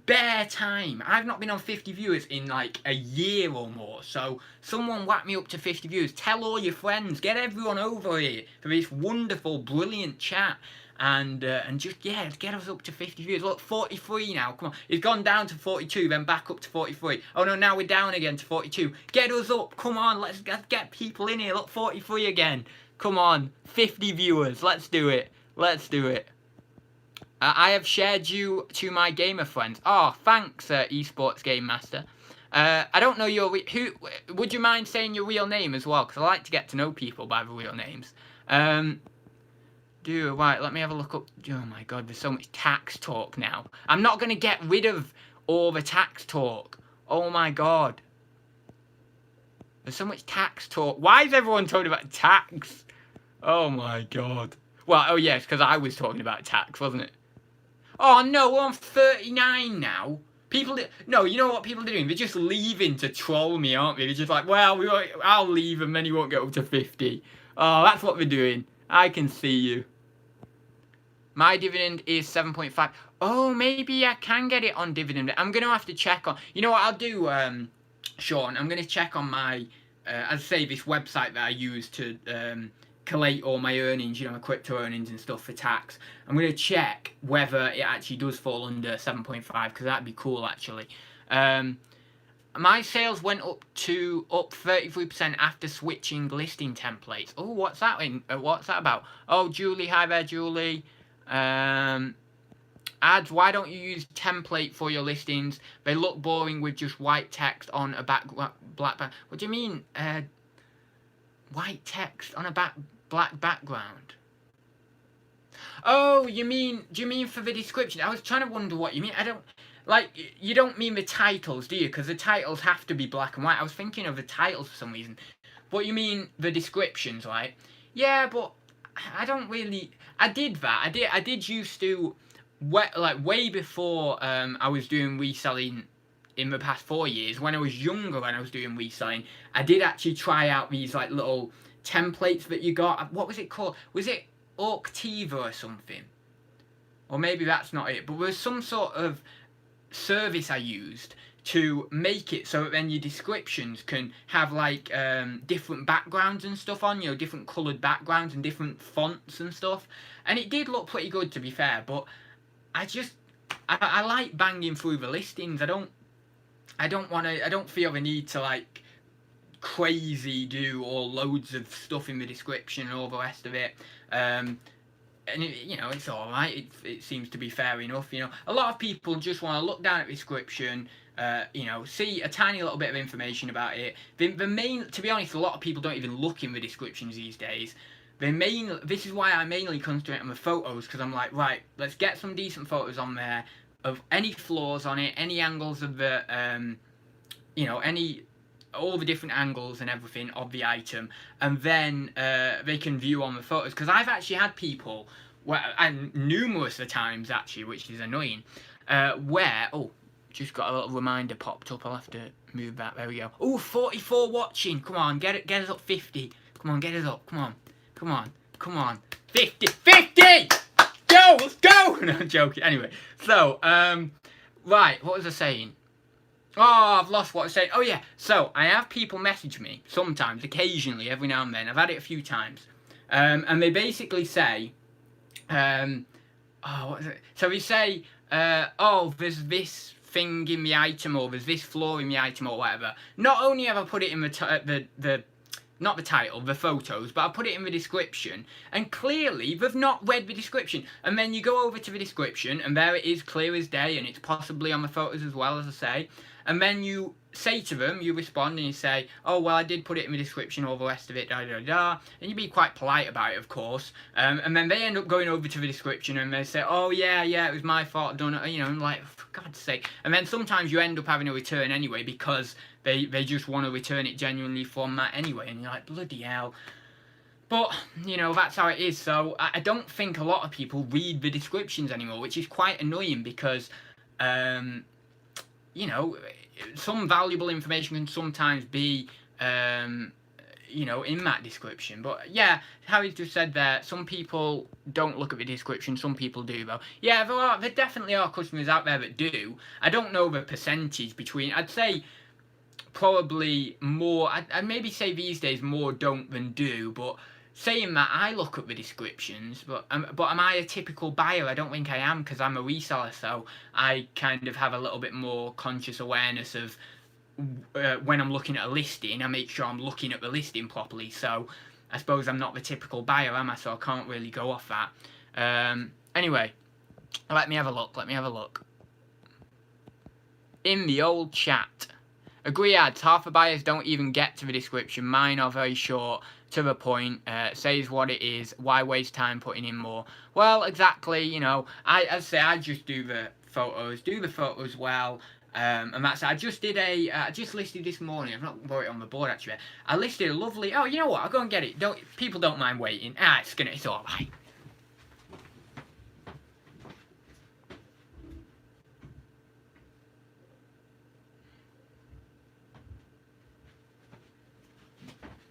bare time. I've not been on 50 viewers in like a year or more. So someone whack me up to 50 viewers. Tell all your friends. Get everyone over here for this wonderful, brilliant chat. And just, yeah, get us up to 50 viewers. Look, 43 now. Come on. It's gone down to 42, then back up to 43. Oh no, now we're down again to 42. Get us up. Come on, let's get people in here. Look, 43 again. Come on. 50 viewers. Let's do it. Let's do it. I have shared you to my gamer friends. Oh, thanks, Esports Game Master. I don't know who. Would you mind saying your real name as well? Because I like to get to know people by their real names. Right, let me have a look up. Oh my god, there's so much tax talk now. I'm not going to get rid of all the tax talk. Oh my god. There's so much tax talk. Why is everyone talking about tax? Oh my god. Well, oh yes, because I was talking about tax, wasn't it? Oh no, we're on 39 now. No, you know what people are doing? They're just leaving to troll me, aren't they? They're just like, well, I'll leave and then you won't get up to 50. Oh, that's what they're doing. I can see you. My dividend is 7.5. Oh, maybe I can get it on dividend. I'm going to have to check on... You know what I'll do, Sean? I'm going to check on my... as I say, this website that I use to collate all my earnings, my crypto earnings and stuff for tax. I'm going to check whether it actually does fall under 7.5, because that'd be cool, actually. My sales went up 33% after switching listing templates. Oh, what's that about? Oh, Julie, hi there, Julie. Ads, why don't you use template for your listings? They look boring with just white text on a black background. What do you mean, white text on a black background? Oh, do you mean for the description? I was trying to wonder what you mean. You don't mean the titles, do you? Because the titles have to be black and white. I was thinking of the titles for some reason. But you mean the descriptions, right? Yeah, but I don't really... I did that. I did used to... way before I was doing reselling in the past 4 years, when I was younger, when I was doing reselling, I did actually try out these little templates that you got. What was it called? Was it Octiva or something? Or maybe that's not it. But there was some sort of service I used to make it so that then your descriptions can have different backgrounds and stuff on, different coloured backgrounds and different fonts and stuff. And it did look pretty good, to be fair, but I like banging through the listings. I don't feel the need to crazy do all loads of stuff in the description and all the rest of it. And it's all right. It seems to be fair enough. A lot of people just want to look down at the description, see a tiny little bit of information about it. To be honest, a lot of people don't even look in the descriptions these days. This is why I mainly concentrate on the photos, because I'm like, right, let's get some decent photos on there of any flaws on it, any angles of the, all the different angles and everything of the item, and then they can view on the photos. Because I've actually had people, and numerous of times actually, which is annoying, just got a little reminder popped up. I'll have to move that. There we go. Oh, 44 watching. Come on, get us up 50. Come on, get us up. Come on. 50. Go, let's go. No, I'm joking. Anyway, so, right, what was I saying? Oh, I've lost what I was saying. Oh, yeah. So, I have people message me sometimes, occasionally, every now and then. I've had it a few times. And they basically say, what is it? So they say, there's this thing in the item, or there's this flaw in the item, or whatever. Not only have I put it in not the title, the photos, but I put it in the description, and clearly they've not read the description. And then you go over to the description, and there it is, clear as day, and it's possibly on the photos as well, as I say. And then you say to them, you respond and you say, oh, well, I did put it in the description, all the rest of it, and you be quite polite about it, of course. And then they end up going over to the description and they say, oh, yeah, it was my fault, I've done it, I'm like, for God's sake. And then sometimes you end up having a return anyway, because they just want to return it genuinely from that anyway, and you're like, bloody hell. But, that's how it is. So I don't think a lot of people read the descriptions anymore, which is quite annoying, because some valuable information can sometimes be, in that description. But yeah, Harry's just said there, some people don't look at the description, some people do though. Yeah, there definitely are customers out there that do. I don't know the percentage between, I'd say probably more, I'd maybe say these days more don't than do, but saying that, I look at the descriptions, but am I a typical buyer? I don't think I am, because I'm a reseller, so I kind of have a little bit more conscious awareness of when I'm looking at a listing. I make sure I'm looking at the listing properly, so I suppose I'm not the typical buyer, am I? So I can't really go off that. Anyway, let me have a look. In the old chat. Agree ads. Half the buyers don't even get to the description. Mine are very short, to the point, says what it is. Why waste time putting in more? Well, exactly, you know, I just do the photos well. And that's it. I just did I just listed this morning. I've not got it on the board actually. I listed a lovely. Oh, you know what? I'll go and get it. People don't mind waiting. It's all right.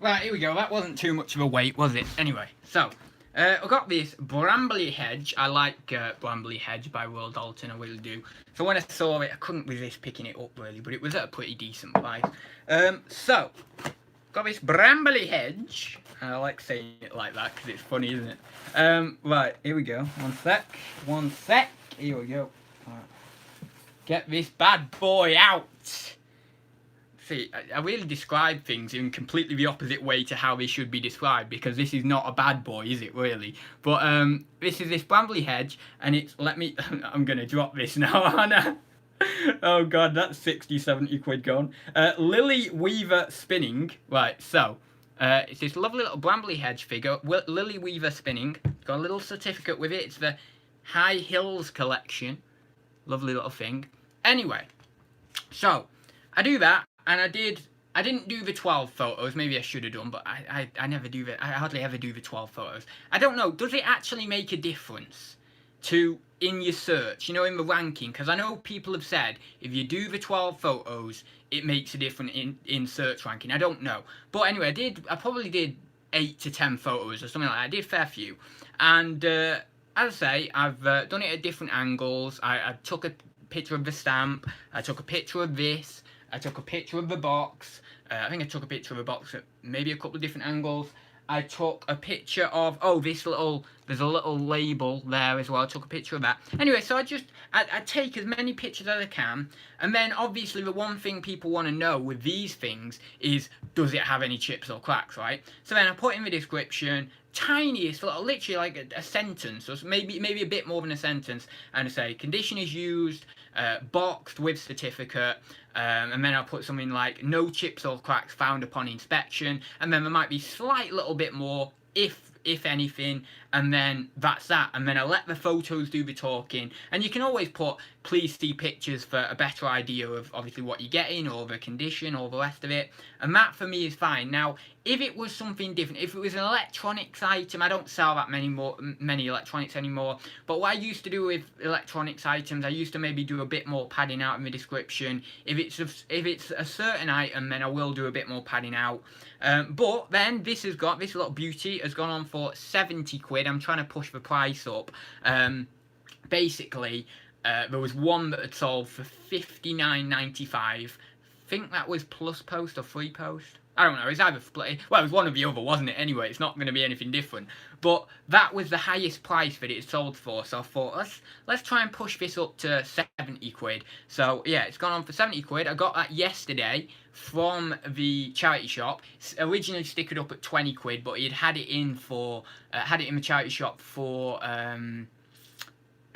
Right, here we go. That wasn't too much of a wait, was it? Anyway, so I got this Brambley Hedge. I like Brambley Hedge by Will Dalton, I really do. So when I saw it, I couldn't resist picking it up really, but it was at a pretty decent price. So got this Brambley Hedge. I like saying it like that because it's funny, isn't it? Right, here we go. One sec. Here we go. Right. Get this bad boy out. See, I really describe things in completely the opposite way to how they should be described, because this is not a bad boy, is it really? But this is this Brambley Hedge, and it's, I'm gonna drop this now, Anna. Oh god, that's 60-70 quid gone. Lily Weaver Spinning. Right, so it's this lovely little Brambley Hedge figure, Lily Weaver Spinning. It's got a little certificate with it. It's the High Hills collection. Lovely little thing. Anyway, so I do that. And I didn't do the 12 photos, maybe I should have done, but I never do I hardly ever do the 12 photos. I don't know, does it actually make a difference in your search, you know, in the ranking? Because I know people have said, if you do the 12 photos, it makes a difference in search ranking. I don't know. But anyway, I probably did 8 to 10 photos or something like that. I did a fair few. And as I say, I've done it at different angles. I took a picture of the stamp, I took a picture of this, I took a picture of the box. I think I took a picture of the box at maybe a couple of different angles. I took a picture of, there's a little label there as well. I took a picture of that. Anyway, so I take as many pictures as I can. And then obviously the one thing people want to know with these things is, does it have any chips or cracks, right? So then I put in the description, tiniest little, literally like a sentence, or maybe a bit more than a sentence, and I say, condition is used, boxed with certificate, and then I'll put something like, no chips or cracks found upon inspection, and then there might be slight little bit more, if anything, and then that's that. And then I let the photos do the talking, and you can always put, please see pictures for a better idea of obviously what you're getting, or the condition, or the rest of it, and that for me is fine. Now, if it was something different, if it was an electronics item, I don't sell that many electronics anymore, but what I used to do with electronics items, I used to maybe do a bit more padding out in the description. If it's a certain item, then I will do a bit more padding out. But then this little beauty has gone on for 70 quid. I'm trying to push the price up. Basically, there was one that had sold for £59.95. I think that was plus post or free post. I don't know, it's either split. Well, it was one or the other, wasn't it? Anyway, it's not going to be anything different. But that was the highest price that it sold for. So I thought, let's try and push this up to 70 quid. So yeah, it's gone on for 70 quid. I got that yesterday from the charity shop. It's originally stickered up at 20 quid, but he'd had it in the charity shop for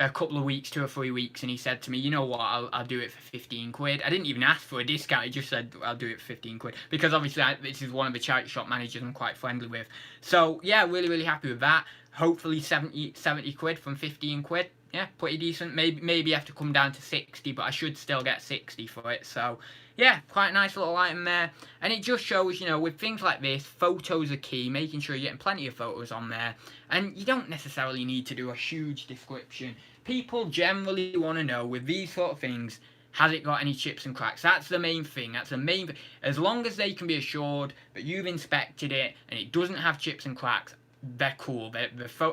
a couple of weeks, 2 or 3 weeks, and he said to me, you know what, I'll do it for 15 quid. I didn't even ask for a discount, he just said, I'll do it for 15 quid, because obviously this is one of the charity shop managers I'm quite friendly with. So yeah, really, really happy with that. Hopefully 70 quid from 15 quid. Yeah, pretty decent. Maybe I have to come down to 60, but I should still get 60 for it. So yeah, quite a nice little item there. And it just shows, you know, with things like this, photos are key, making sure you're getting plenty of photos on there. And you don't necessarily need to do a huge description. People generally want to know, with these sort of things, has it got any chips and cracks? That's the main thing. That's the main. As long as they can be assured that you've inspected it and it doesn't have chips and cracks, they're cool.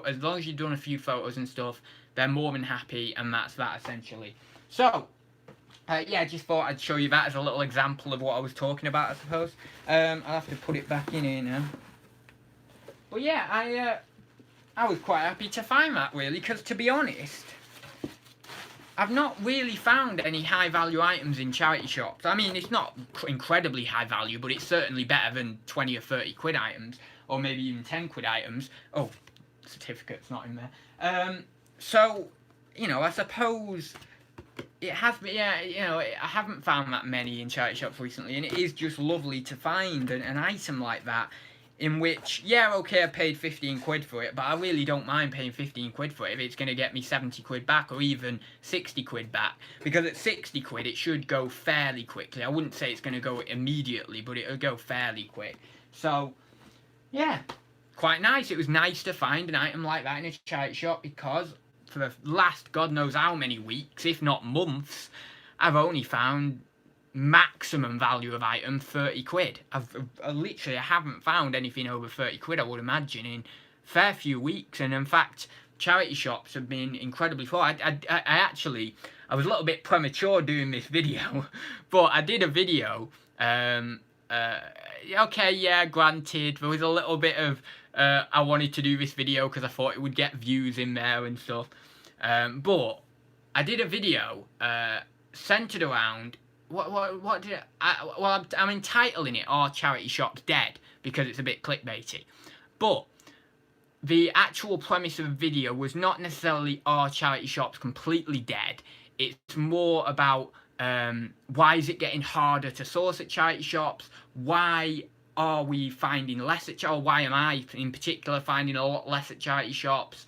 As long as you've done a few photos and stuff, they're more than happy, and that's that essentially. So yeah, I just thought I'd show you that as a little example of what I was talking about, I suppose. I'll have to put it back in here now. But yeah, I was quite happy to find that, really, because to be honest, I've not really found any high value items in charity shops. I mean, it's not incredibly high value, but it's certainly better than 20 or 30 quid items, or maybe even 10 quid items. Oh, certificate's not in there. So, you know, I suppose It has been, yeah, you know, I haven't found that many in charity shops recently, and it is just lovely to find an item like that, in which, yeah, okay, I paid 15 quid for it, but I really don't mind paying 15 quid for it if it's going to get me 70 quid back, or even 60 quid back, because at 60 quid it should go fairly quickly. I wouldn't say it's going to go immediately, but it'll go fairly quick. So, yeah, quite nice. It was nice to find an item like that in a charity shop, because for the last God knows how many weeks, if not months, I've only found maximum value of item 30 quid. I haven't found anything over 30 quid, I would imagine, in a fair few weeks. And in fact, charity shops have been incredibly full. I was a little bit premature doing this video, but I did a video. Okay, yeah, granted, there was a little bit of I wanted to do this video because I thought it would get views in there and stuff. But I did a video centered around what did I'm entitling it "Are Charity Shops Dead?" because it's a bit clickbaity. But the actual premise of the video was not necessarily "Are charity shops completely dead?" It's more about why is it getting harder to source at charity shops? Why are we finding less at charity? Or why am I in particular finding a lot less at charity shops?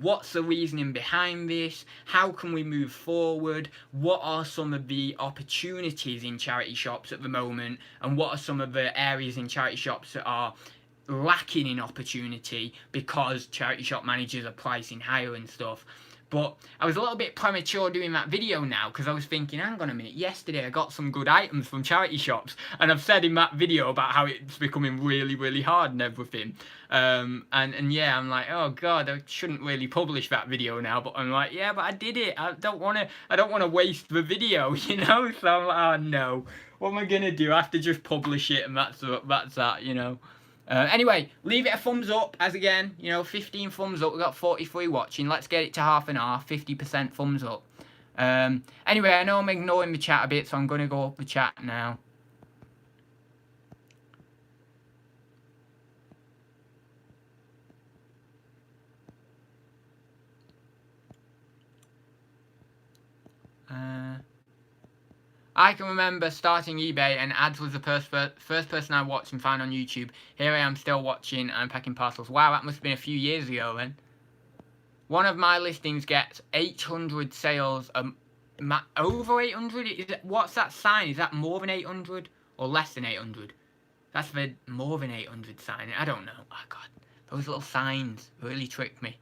What's the reasoning behind this? How can we move forward? What are some of the opportunities in charity shops at the moment? And what are some of the areas in charity shops that are lacking in opportunity because charity shop managers are pricing higher and stuff? But I was a little bit premature doing that video now, because I was thinking, hang on a minute, yesterday I got some good items from charity shops, and I've said in that video about how it's becoming really, really hard and everything. And yeah, I'm like, oh god, I shouldn't really publish that video now, but I'm like, yeah, but I did it. I don't want to waste the video, you know? So I'm like, oh no, what am I gonna do? I have to just publish it, and that's that, you know? Anyway, leave it a thumbs up, as again, you know, 15 thumbs up, we've got 43 watching, let's get it to half an hour, 50% thumbs up. Anyway, I know I'm ignoring the chat a bit, so I'm going to go up the chat now. I can remember starting eBay and ads was the first person I watched and found on YouTube. Here I am still watching and packing parcels. Wow, that must have been a few years ago then. One of my listings gets 800 sales, over 800? What's that sign? Is that more than 800 or less than 800? That's the more than 800 sign. I don't know. Oh god, those little signs really tricked me.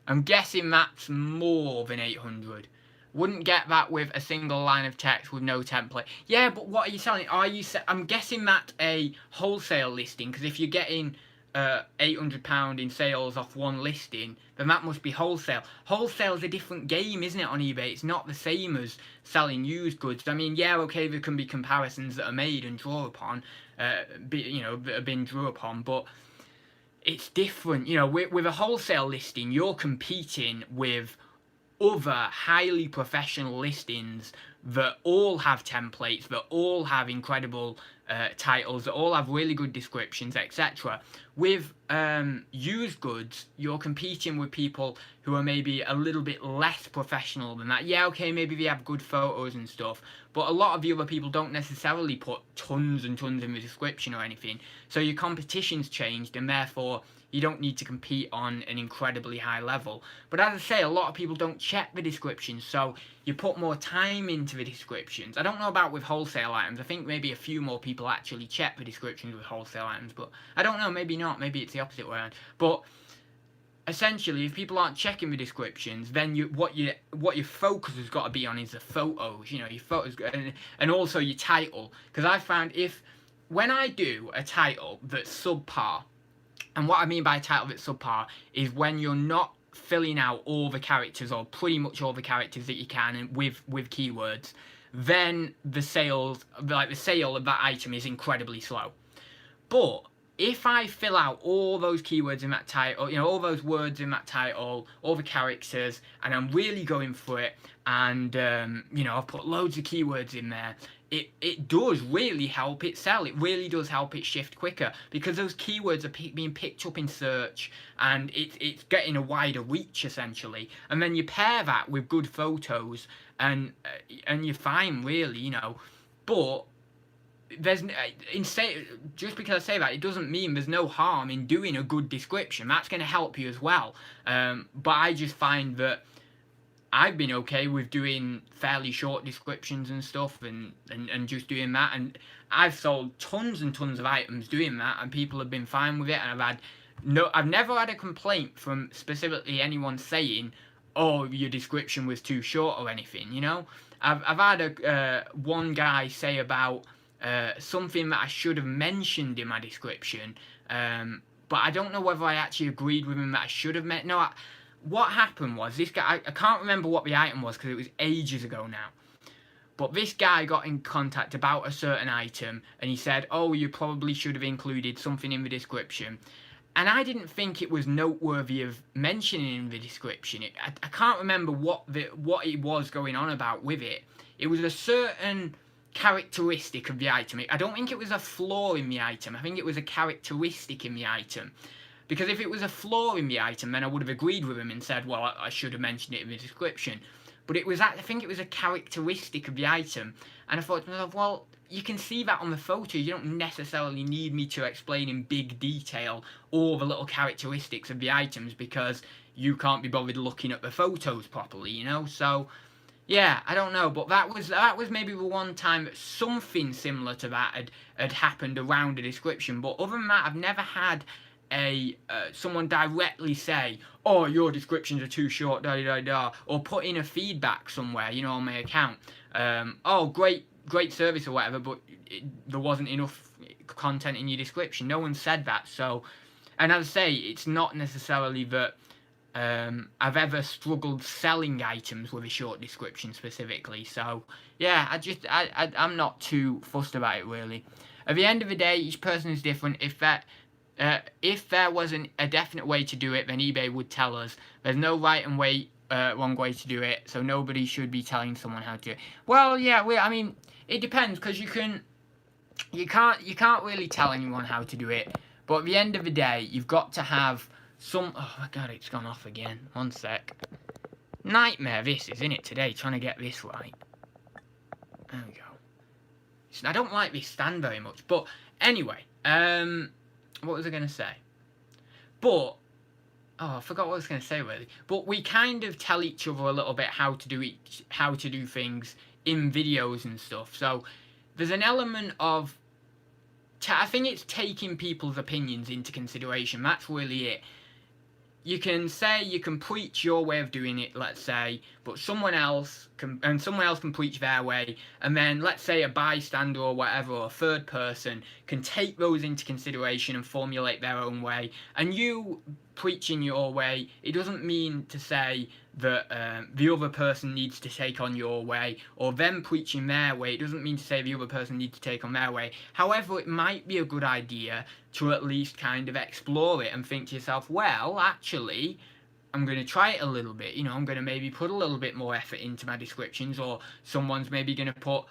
I'm guessing that's more than 800. Wouldn't get that with a single line of text with no template. Yeah, but what are you selling? I'm guessing that a wholesale listing, because if you're getting £800 in sales off one listing, then that must be wholesale. Wholesale's a different game, isn't it, on eBay? It's not the same as selling used goods. I mean, yeah, okay, there can be comparisons that are made and drawn upon, you know, that have been drawn upon, but it's different. You know, with a wholesale listing, you're competing with other highly professional listings that all have templates, that all have incredible titles, that all have really good descriptions, etc. With used goods, you're competing with people who are maybe a little bit less professional than that. Yeah, okay, maybe they have good photos and stuff, but a lot of the other people don't necessarily put tons and tons in the description or anything. So your competition's changed, and therefore you don't need to compete on an incredibly high level. But as I say, a lot of people don't check the descriptions, so you put more time into the descriptions. I don't know about with wholesale items. I think maybe a few more people actually check the descriptions with wholesale items, but I don't know, maybe not. Maybe it's the opposite way around. But essentially, if people aren't checking the descriptions, then what your focus has got to be on is the photos. You know, your photos, and also your title. Because I found when I do a title that's subpar, and what I mean by a title that's subpar is when you're not filling out all the characters, or pretty much all the characters that you can with keywords, then the sale of that item is incredibly slow. But if I fill out all those keywords in that title, you know, all those words in that title, all the characters, and I'm really going for it, and you know, I've put loads of keywords in there, it does really help it sell. It really does help it shift quicker, because those keywords are being picked up in search, and it's getting a wider reach essentially. And then you pair that with good photos, and you're fine, really, you know. But there's just because I say that, it doesn't mean there's no harm in doing a good description. That's going to help you as well. But I just find that I've been okay with doing fairly short descriptions and stuff, and just doing that, and I've sold tons and tons of items doing that, and people have been fine with it, and I've never had a complaint from specifically anyone saying, oh, your description was too short or anything, you know. I've had one guy say about something that I should have mentioned in my description, but I don't know whether I actually agreed with him that I should have what happened was, this guy, I can't remember what the item was because it was ages ago now, but this guy got in contact about a certain item, and he said, oh, you probably should have included something in the description. And I didn't think it was noteworthy of mentioning in the description. I can't remember what it was going on about with it. It was a certain characteristic of the item. I don't think it was a flaw in the item. I think it was a characteristic in the item. Because if it was a flaw in the item, then I would have agreed with him and said, well, I should have mentioned it in the description. But I think it was a characteristic of the item. And I thought to myself, well, you can see that on the photo. You don't necessarily need me to explain in big detail all the little characteristics of the items, because you can't be bothered looking at the photos properly, you know? So, yeah, I don't know. But that was maybe the one time that something similar to that had happened around a description. But other than that, I've never had someone directly say, oh, your descriptions are too short, da da da, or put in a feedback somewhere, you know, on my account. Oh, great service or whatever, but there wasn't enough content in your description. No one said that. So, and as I say, it's not necessarily that I've ever struggled selling items with a short description specifically. So, yeah, I'm not too fussed about it, really. At the end of the day, each person is different. If there wasn't a definite way to do it, then eBay would tell us. There's no right and wrong way to do it, so nobody should be telling someone how to do it. Well, yeah, I mean, it depends, because you can't really tell anyone how to do it. But at the end of the day, you've got to have some. Oh my God, it's gone off again. 1 sec. Nightmare this is, isn't it, today, trying to get this right. There we go. I don't like this stand very much, but anyway, what was I going to say? But, oh, I forgot what I was going to say, really. But we kind of tell each other a little bit how to do things in videos and stuff. So there's an element of, I think it's taking people's opinions into consideration. That's really it. You can preach your way of doing it, let's say, but someone else can preach their way, and then let's say a bystander or whatever, or a third person can take those into consideration and formulate their own way. And you preaching your way, it doesn't mean to say that the other person needs to take on your way, or them preaching their way, it doesn't mean to say the other person needs to take on their way. However, it might be a good idea to at least kind of explore it and think to yourself, well, actually, I'm going to try it a little bit, you know, I'm going to maybe put a little bit more effort into my descriptions, or someone's maybe going to put,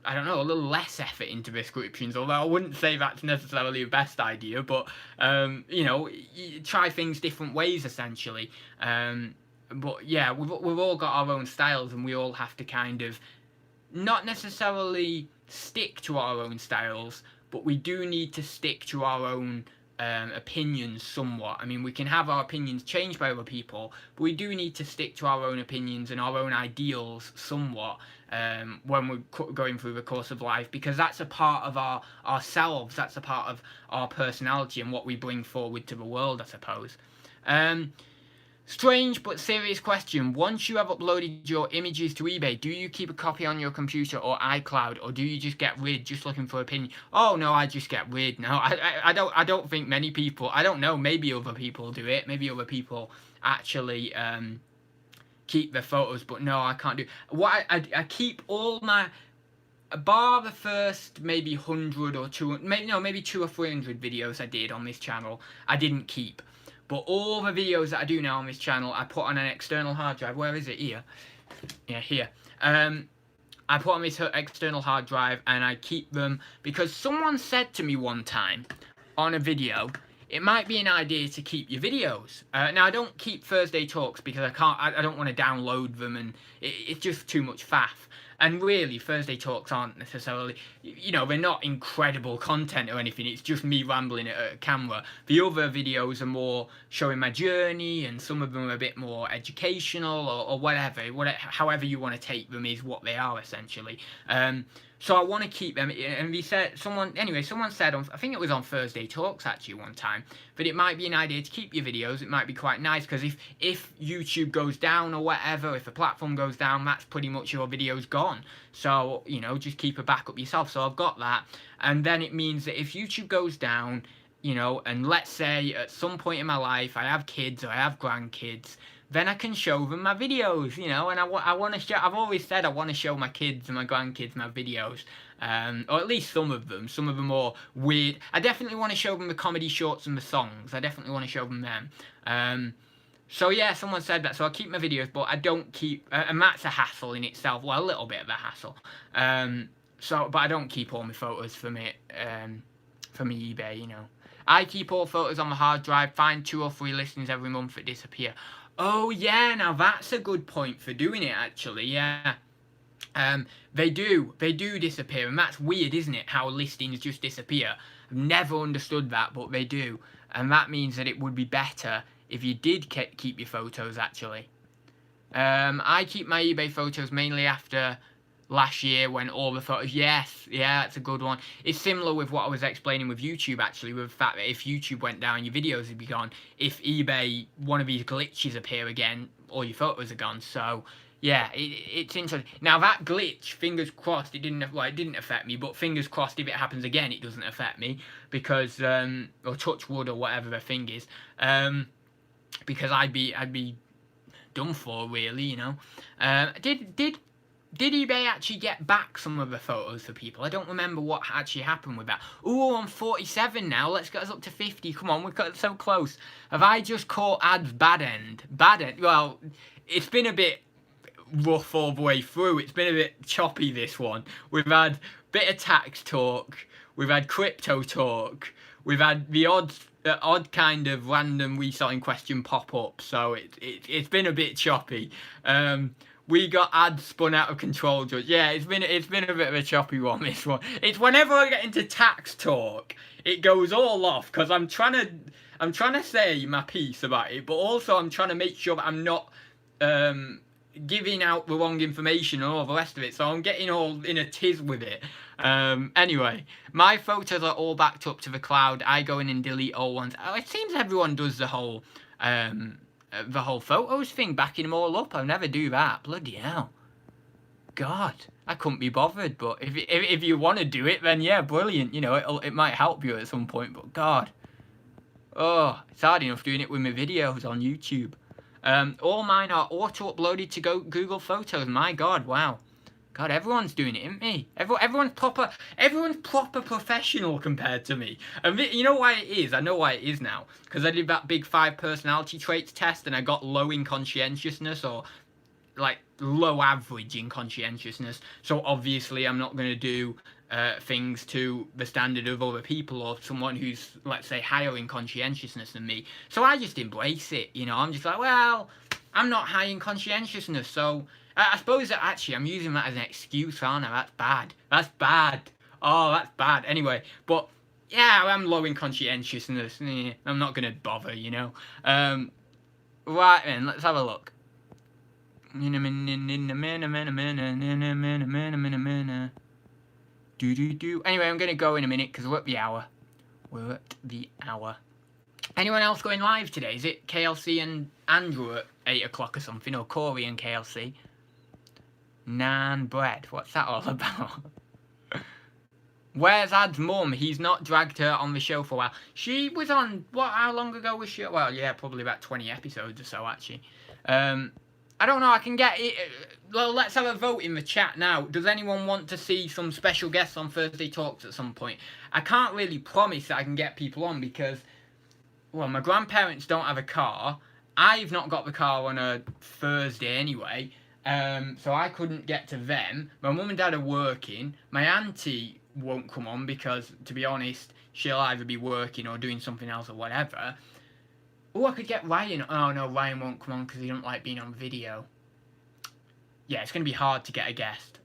I don't know, a little less effort into descriptions, although I wouldn't say that's necessarily the best idea, but, you know, you try things different ways, essentially. But, yeah, we've all got our own styles, and we all have to kind of not necessarily stick to our own styles, but we do need to stick to our own opinions somewhat. I mean, we can have our opinions changed by other people, but we do need to stick to our own opinions and our own ideals somewhat when we're going through the course of life, because that's a part of ourselves, that's a part of our personality and what we bring forward to the world, I suppose. Strange but serious question. Once you have uploaded your images to eBay, do you keep a copy on your computer or iCloud, or do you just get rid, just looking for opinion? Oh no, I just get rid. No, I don't think many people, I don't know, maybe other people do it. Maybe other people actually keep their photos, but no, I can't do. What I keep all my, bar the first maybe 100 or 200, maybe 200 or 300 videos I did on this channel, I didn't keep. But all the videos that I do now on this channel, I put on an external hard drive. Where is it? Here. Yeah, here. I put on this external hard drive and I keep them because someone said to me one time on a video, it might be an idea to keep your videos. Now I don't keep Thursday Talks because I don't want to download them, and it's just too much faff. And really, Thursday Talks aren't necessarily, you know, they're not incredible content or anything. It's just me rambling at a camera. The other videos are more showing my journey, and some of them are a bit more educational or whatever. However you want to take them is what they are, essentially. So I want to keep them, and someone said, I think it was on Thursday Talks actually one time, that it might be an idea to keep your videos. It might be quite nice, because if YouTube goes down or whatever, if a platform goes down, that's pretty much your video's gone. So, you know, just keep a backup yourself. So I've got that, and then it means that if YouTube goes down, you know, and let's say at some point in my life I have kids or I have grandkids, then I can show them my videos, you know, and I want to show, I've always said I want to show my kids and my grandkids my videos, or at least some of them are weird. I definitely want to show them the comedy shorts and the songs. I definitely want to show them them. So yeah, someone said that, so I keep my videos, but I don't keep, and that's a hassle in itself, well, a little bit of a hassle. But I don't keep all my photos for me eBay, you know. I keep all photos on the hard drive, find 2 or 3 listings every month that disappear. Oh yeah, now that's a good point for doing it actually, yeah. They do disappear, and that's weird, isn't it, how listings just disappear. I've never understood that, but they do. And that means that it would be better if you did keep your photos actually. I keep my eBay photos mainly after last year when all the photos, yeah, that's a good one. It's similar with what I was explaining with YouTube actually, with the fact that if YouTube went down, your videos would be gone. If eBay, one of these glitches appear again, all your photos are gone. So yeah, it's interesting. Now that glitch, fingers crossed, it didn't affect me, but fingers crossed if it happens again, it doesn't affect me, because or touch wood or whatever the thing is, because I'd be done for really, you know. Did eBay actually get back some of the photos for people? I don't remember what actually happened with that. Ooh, I'm 47 now. Let's get us up to 50. Come on, we've got so close. Have I just caught ads bad end? Bad end? Well, it's been a bit rough all the way through. It's been a bit choppy, this one. We've had a bit of tax talk. We've had crypto talk. We've had the odd kind of random reselling question pop up. So it's been a bit choppy. We got ads spun out of control, Judge. Yeah, it's been a bit of a choppy one, this one. It's whenever I get into tax talk, it goes all off, because I'm trying to say my piece about it, but also I'm trying to make sure that I'm not giving out the wrong information and all the rest of it, so I'm getting all in a tiz with it. Anyway, my photos are all backed up to the cloud. I go in and delete all ones. Oh, it seems everyone does the whole photos thing, backing them all up. I'll never do that. Bloody hell. God, I couldn't be bothered. But if you want to do it, then yeah, brilliant. You know, it might help you at some point. But God, oh, it's hard enough doing it with my videos on YouTube. All mine are auto-uploaded to Google Photos. My God, wow. God, everyone's doing it, isn't me? Everyone's proper professional compared to me. And you know why it is? I know why it is now. Because I did that big 5 personality traits test, and I got low in conscientiousness, or like low average in conscientiousness. So obviously I'm not going to do things to the standard of other people, or someone who's, let's say, higher in conscientiousness than me. So I just embrace it, you know. I'm just like, well, I'm not high in conscientiousness, so I suppose that actually I'm using that as an excuse, aren't I? That's bad. That's bad. Oh, that's bad. Anyway, but yeah, I'm low in conscientiousness. I'm not going to bother, you know. Right then, let's have a look. Anyway, I'm going to go in a minute because we're at the hour. Anyone else going live today? Is it KLC and Andrew at 8 o'clock or something? Or Corey and KLC? Nan bread. What's that all about? Where's Ad's mum? He's not dragged her on the show for a while. She was on, how long ago was she? Well, yeah, probably about 20 episodes or so, actually. I don't know, I can get it. Well, let's have a vote in the chat now. Does anyone want to see some special guests on Thursday Talks at some point? I can't really promise that I can get people on because, well, my grandparents don't have a car. I've not got the car on a Thursday anyway. So I couldn't get to them. My mum and dad are working. My auntie won't come on because, to be honest, she'll either be working or doing something else or whatever. Oh, I could get Ryan. Oh no, Ryan won't come on because he don't like being on video. Yeah, it's going to be hard to get a guest.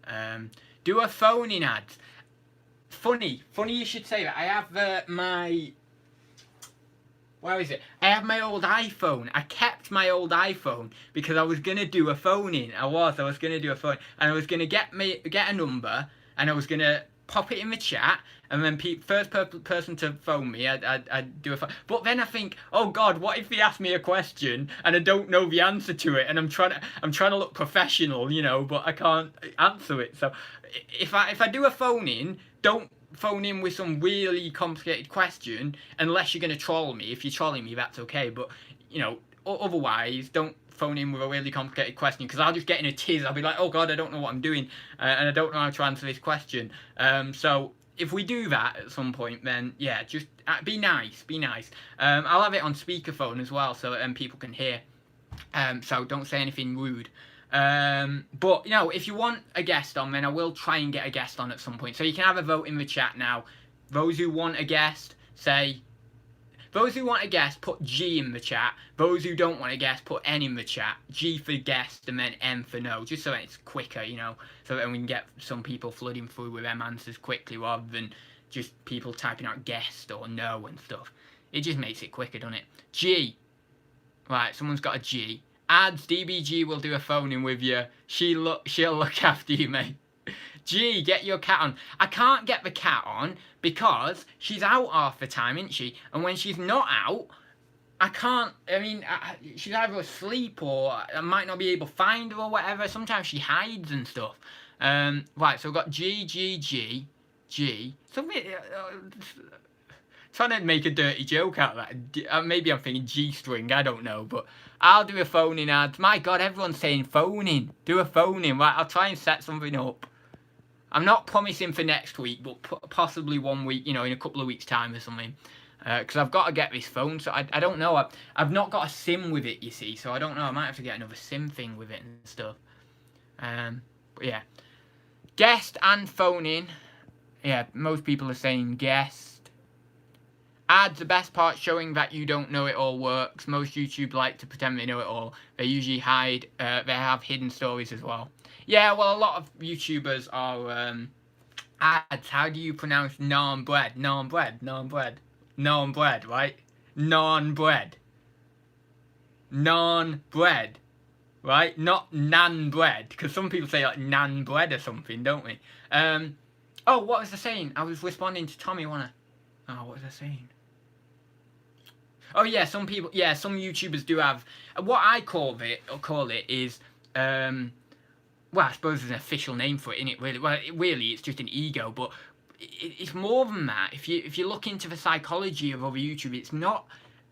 Do a phone-in ad. Funny you should say that. I have my... Where is it? I have my old iPhone. I kept my old iPhone because I was going to do a phone-in. I was going to do a phone. And I was going to get a number, and I was going to pop it in the chat, and then first person to phone me, I'd do a phone. But then I think, oh God, what if they ask me a question and I don't know the answer to it, and I'm trying to look professional, you know, but I can't answer it. So if I do a phone-in, don't phone in with some really complicated question unless you're going to troll me. If you're trolling me, that's okay, but you know, otherwise don't phone in with a really complicated question, because I'll just get in a tiz. I'll be like, oh God, I don't know what I'm doing, and I don't know how to answer this question. So if we do that at some point, then yeah, just be nice. I'll have it on speakerphone as well, so people can hear. So don't say anything rude. But you know, if you want a guest on, then I will try and get a guest on at some point. So you can have a vote in the chat now. Those who want a guest, put G in the chat. Those who don't want a guest, put N in the chat. G for guest and then N for no, just so it's quicker, you know, so that we can get some people flooding through with them answers quickly rather than just people typing out guest or no and stuff. It just makes it quicker, doesn't it? G. Right, someone's got a G. Ads, DBG will do a phone-in with you. She'll look after you, mate. G, get your cat on. I can't get the cat on because she's out half the time, isn't she? And when she's not out, I can't, she's either asleep or I might not be able to find her or whatever. Sometimes she hides and stuff. Right, so we've got G. Something... trying to make a dirty joke out of that. Maybe I'm thinking G-string, I don't know, but I'll do a phone-in ad. My God, everyone's saying phone-in. Do a phone-in. Right, I'll try and set something up. I'm not promising for next week, but possibly 1 week, you know, in a couple of weeks' time or something. Because I've got to get this phone, so I don't know. I've not got a SIM with it, you see, so I don't know. I might have to get another SIM thing with it and stuff. But yeah. Guest and phone-in. Yeah, most people are saying guest. Ads, the best part, showing that you don't know it all works. Most YouTube like to pretend they know it all. They usually hide, they have hidden stories as well. Yeah, well, a lot of YouTubers are ads. How do you pronounce naan bread? Naan bread, right? Naan bread, right? Not nan bread, because some people say like nan bread or something, don't we? Oh, what was I saying? I was responding to Tommy, wasn't I? Oh, what was I saying? Oh yeah, some YouTubers do have what I call it is well, I suppose there's an official name for it, isn't it? Really, well, really, it's just an ego, but it's more than that. If you look into the psychology of other YouTube, it's not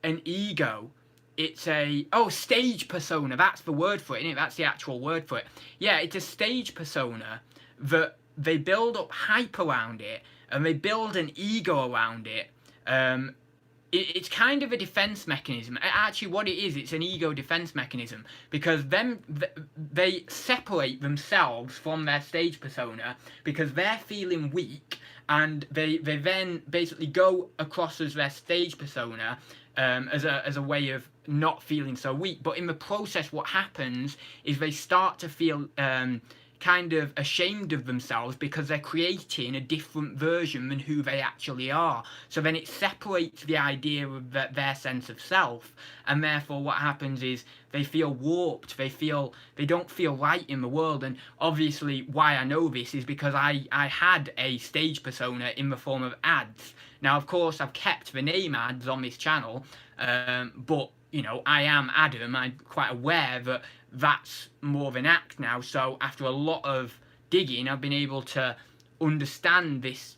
an ego. It's a stage persona. That's the word for it, isn't it? That's the actual word for it. Yeah, it's a stage persona that they build up hype around it, and they build an ego around it. It's kind of a defense mechanism. Actually, what it is, it's an ego defense mechanism, because they separate themselves from their stage persona because they're feeling weak, and they then basically go across as their stage persona as a way of not feeling so weak. But in the process, what happens is they start to feel kind of ashamed of themselves because they're creating a different version than who they actually are. So then it separates the idea of their sense of self, and therefore what happens is they feel warped, they don't feel right in the world. And obviously why I know this is because I had a stage persona in the form of ads. Now of course I've kept the name ads on this channel, but you know, I am Adam. I'm quite aware that that's more of an act now. So after a lot of digging, I've been able to understand this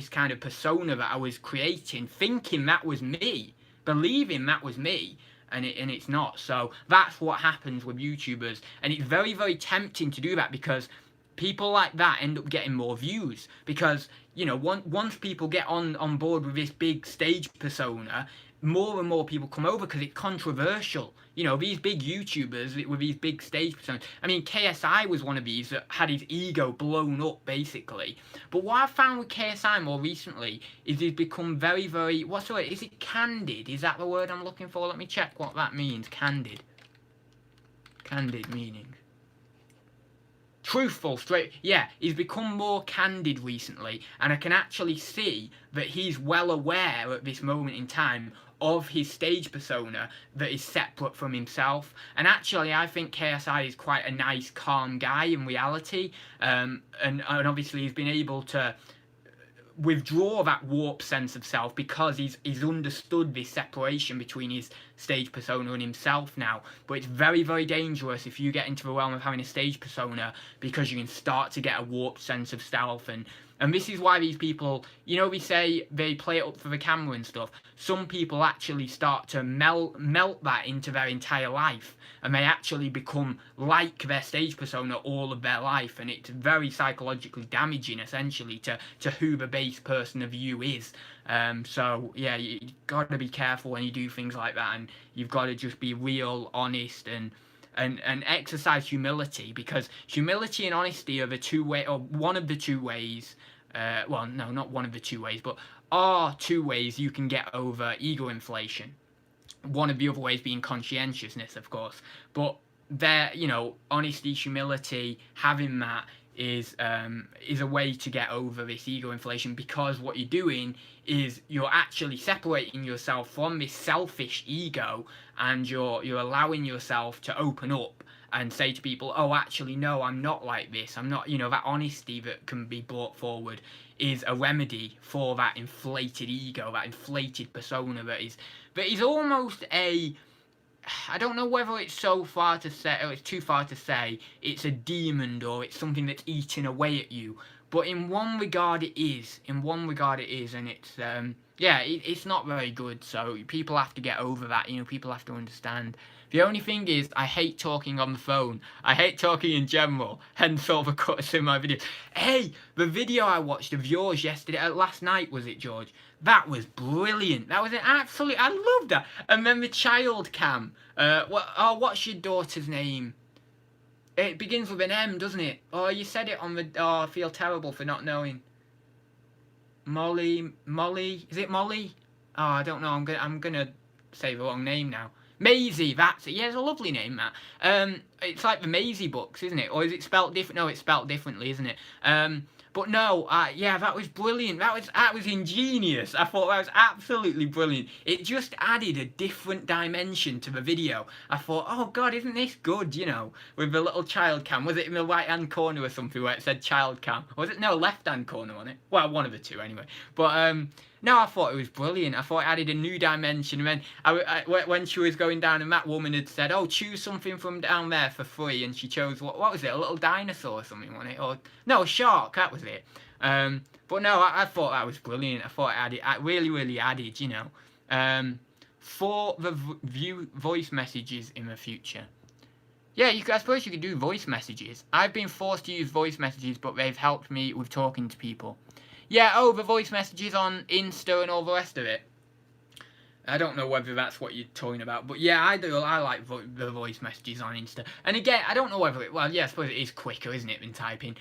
kind of persona that I was creating, thinking that was me, believing that was me, and it's not. So that's what happens with YouTubers, and it's very, very tempting to do that because people like that end up getting more views, because you know, once people get on board with this big stage persona, more and more people come over because it's controversial. You know, these big YouTubers with these big stage personas. I mean, KSI was one of these that had his ego blown up, basically. But what I've found with KSI more recently is he's become very, very... What's the word? Is it candid? Is that the word I'm looking for? Let me check what that means. Candid. Candid meaning. Truthful, straight, yeah, he's become more candid recently, and I can actually see that he's well aware at this moment in time of his stage persona that is separate from himself. And actually, I think KSI is quite a nice, calm guy in reality, and obviously he's been able to withdraw that warped sense of self because he's understood this separation between his stage persona and himself now. But it's very, very dangerous if you get into the realm of having a stage persona, because you can start to get a warped sense of self. And this is why these people, you know, we say they play it up for the camera and stuff. Some people actually start to melt that into their entire life, and they actually become like their stage persona all of their life, and it's very psychologically damaging, essentially, to who the base person of you is. So, yeah, you got to be careful when you do things like that, and you've got to just be real, honest, and exercise humility, because humility and honesty are the two way, or one of the two ways, well, no, not one of the two ways, but are two ways you can get over ego inflation. One of the other ways being conscientiousness, of course, but there, you know, honesty, humility, having that is a way to get over this ego inflation, because what you're doing is you're actually separating yourself from this selfish ego, and you're allowing yourself to open up and say to people, oh, actually, no, I'm not like this. I'm not, you know, that honesty that can be brought forward is a remedy for that inflated ego, that inflated persona that is almost a... I don't know whether it's so far to say, or it's too far to say it's a demon or it's something that's eating away at you. But in one regard it is. In one regard it is, and it's, yeah, it's not very good. So people have to get over that, you know, people have to understand. The only thing is, I hate talking on the phone. I hate talking in general, hence all the cuts in my video. Hey, the video I watched of yours yesterday, last night was it, George? That was brilliant. That was an absolute, I loved that. And then the child cam. What's your daughter's name? It begins with an M, doesn't it? Oh, you said it on the, oh, I feel terrible for not knowing. Molly, is it Molly? Oh, I don't know, I'm gonna say the wrong name now. Maisie, that's it. Yeah, it's a lovely name, that. It's like the Maisie books, isn't it? Or is it spelt different? No, it's spelt differently, isn't it? But no, yeah, that was brilliant. That was ingenious. I thought that was absolutely brilliant. It just added a different dimension to the video. I thought, oh God, isn't this good, you know, with the little child cam. Was it in the right-hand corner or something where it said child cam? Or was it, no, left-hand corner on it? Well, one of the two anyway. But, no, I thought it was brilliant. I thought it added a new dimension. And then when she was going down and that woman had said, oh, choose something from down there for free. And she chose, what was it, a little dinosaur or something, wasn't it? Or, no, a shark, that was it. But no, I thought that was brilliant. I thought it really, really added, you know, for the voice messages in the future. Yeah, I suppose you could do voice messages. I've been forced to use voice messages, but they've helped me with talking to people. Yeah, oh, the voice messages on Insta and all the rest of it. I don't know whether that's what you're talking about, but yeah, I do. I like the voice messages on Insta. And again, I don't know whether it, well, yeah, I suppose it is quicker, isn't it, than typing.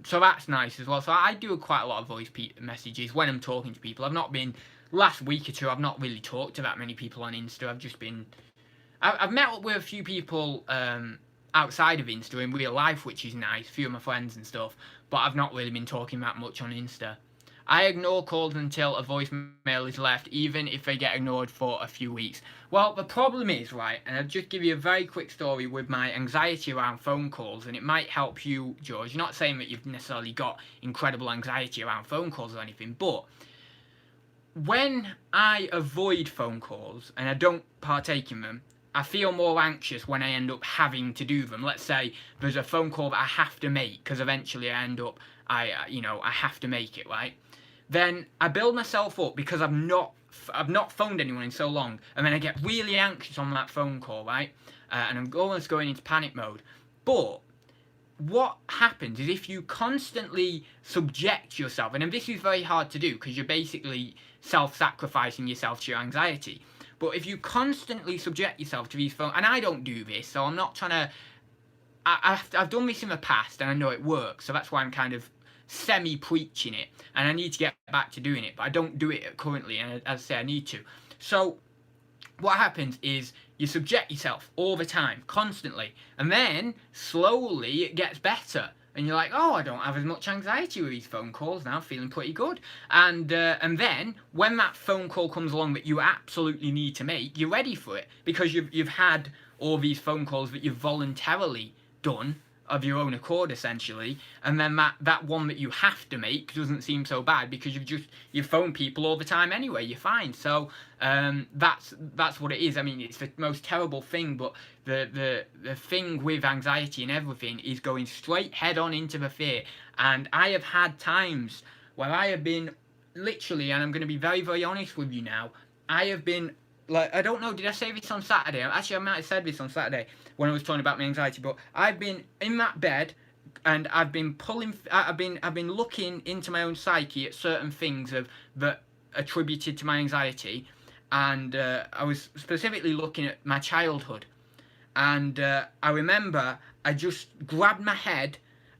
So that's nice as well. So I do quite a lot of voice messages when I'm talking to people. I've not been, last week or two, I've not really talked to that many people on Insta. I've just been, I've met up with a few people outside of Insta in real life, which is nice, a few of my friends and stuff, but I've not really been talking that much on Insta. I ignore calls until a voicemail is left, even if they get ignored for a few weeks. Well, the problem is, right, and I'll just give you a very quick story with my anxiety around phone calls, and it might help you, George. You're not saying that you've necessarily got incredible anxiety around phone calls or anything, but when I avoid phone calls and I don't partake in them, I feel more anxious when I end up having to do them. Let's say there's a phone call that I have to make, because eventually I end up, I have to make it, right? Then I build myself up because I've not phoned anyone in so long, and then I get really anxious on that phone call, right? And I'm almost going into panic mode. But what happens is if you constantly subject yourself, and this is very hard to do because you're basically self-sacrificing yourself to your anxiety, but if you constantly subject yourself to these phone, and I don't do this, so I'm not trying to, I've done this in the past and I know it works, so that's why I'm kind of semi-preaching it, and I need to get back to doing it, but I don't do it currently, and as I say, I need to. So what happens is you subject yourself all the time, constantly, and then slowly it gets better, and you're like, oh, I don't have as much anxiety with these phone calls now, feeling pretty good. And then when that phone call comes along that you absolutely need to make, you're ready for it because you've had all these phone calls that you've voluntarily done of your own accord, essentially, and then that one that you have to make doesn't seem so bad because you phone people all the time anyway. You're fine. So that's what it is. I mean, it's the most terrible thing, but the thing with anxiety and everything is going straight head on into the fear. And I have had times where I have been literally, and I'm going to be very, very honest with you now, I have been, like, I don't know, did I say this on Saturday? Actually, I might have said this on Saturday when I was talking about my anxiety, but I've been in that bed and I've been looking into my own psyche at certain things that attributed to my anxiety, and I was specifically looking at my childhood, and I remember I just grabbed my head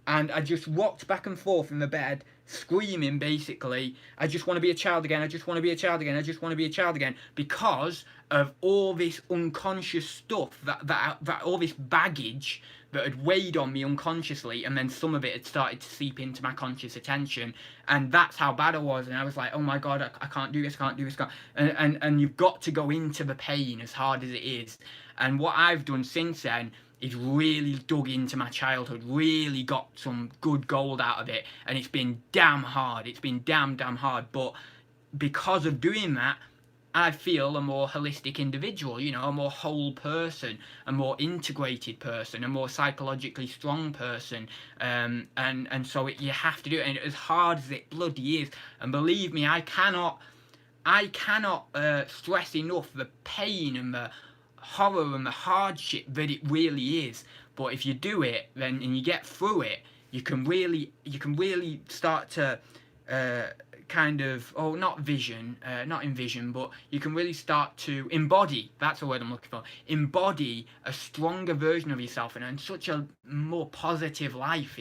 and I just rocked back and forth in the bed, screaming basically, I just want to be a child again, I just want to be a child again, I just want to be a child again, because of all this unconscious stuff, that all this baggage that had weighed on me unconsciously, and then some of it had started to seep into my conscious attention, and that's how bad I was. And I was like, oh my god, I can't do this, and you've got to go into the pain as hard as it is. And what I've done since then is really dug into my childhood, really got some good gold out of it, and it's been damn hard. It's been damn hard, but because of doing that, I feel a more holistic individual, you know, a more whole person, a more integrated person, a more psychologically strong person, and so you have to do it, and as hard as it bloody is, and believe me, I cannot stress enough the pain and the horror and the hardship that it really is. But if you do it, then and you get through it, you can really start to kind of, not envision, but you can really start to embody, that's the word I'm looking for, embody a stronger version of yourself, and such a more positive life.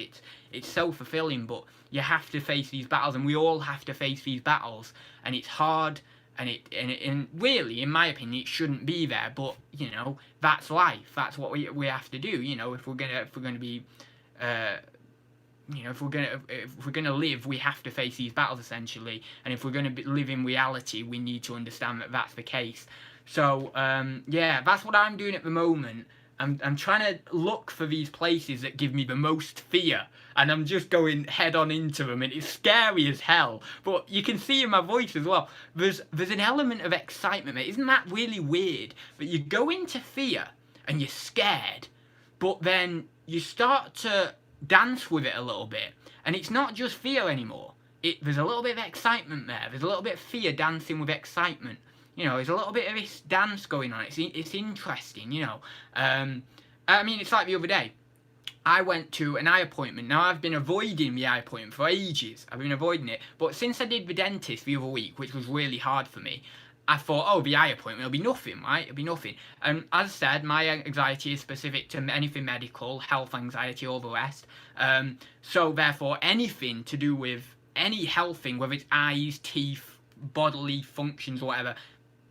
It's so fulfilling, but you have to face these battles, and we all have to face these battles, and it's hard, and really, in my opinion, it shouldn't be there, but, you know, that's life, that's what we have to do, you know, if we're gonna be, you know, if we're gonna live, we have to face these battles, essentially. And if we're gonna live in reality, we need to understand that that's the case. So yeah, that's what I'm doing at the moment. I'm trying to look for these places that give me the most fear, and I'm just going head on into them, and it's scary as hell. But you can see in my voice as well, there's an element of excitement, mate. Isn't that really weird? That you go into fear and you're scared, but then you start to dance with it a little bit, and it's not just fear anymore. There's a little bit of excitement there. There's a little bit of fear dancing with excitement. You know, there's a little bit of this dance going on. It's interesting, you know. I mean, it's like the other day, I went to an eye appointment. Now, I've been avoiding the eye appointment for ages. I've been avoiding it. But since I did the dentist the other week, which was really hard for me, I thought, oh, the eye appointment will be nothing, right? It'll be nothing. And as I said, my anxiety is specific to anything medical, health anxiety, all the rest. So therefore, anything to do with any health thing, whether it's eyes, teeth, bodily functions, or whatever,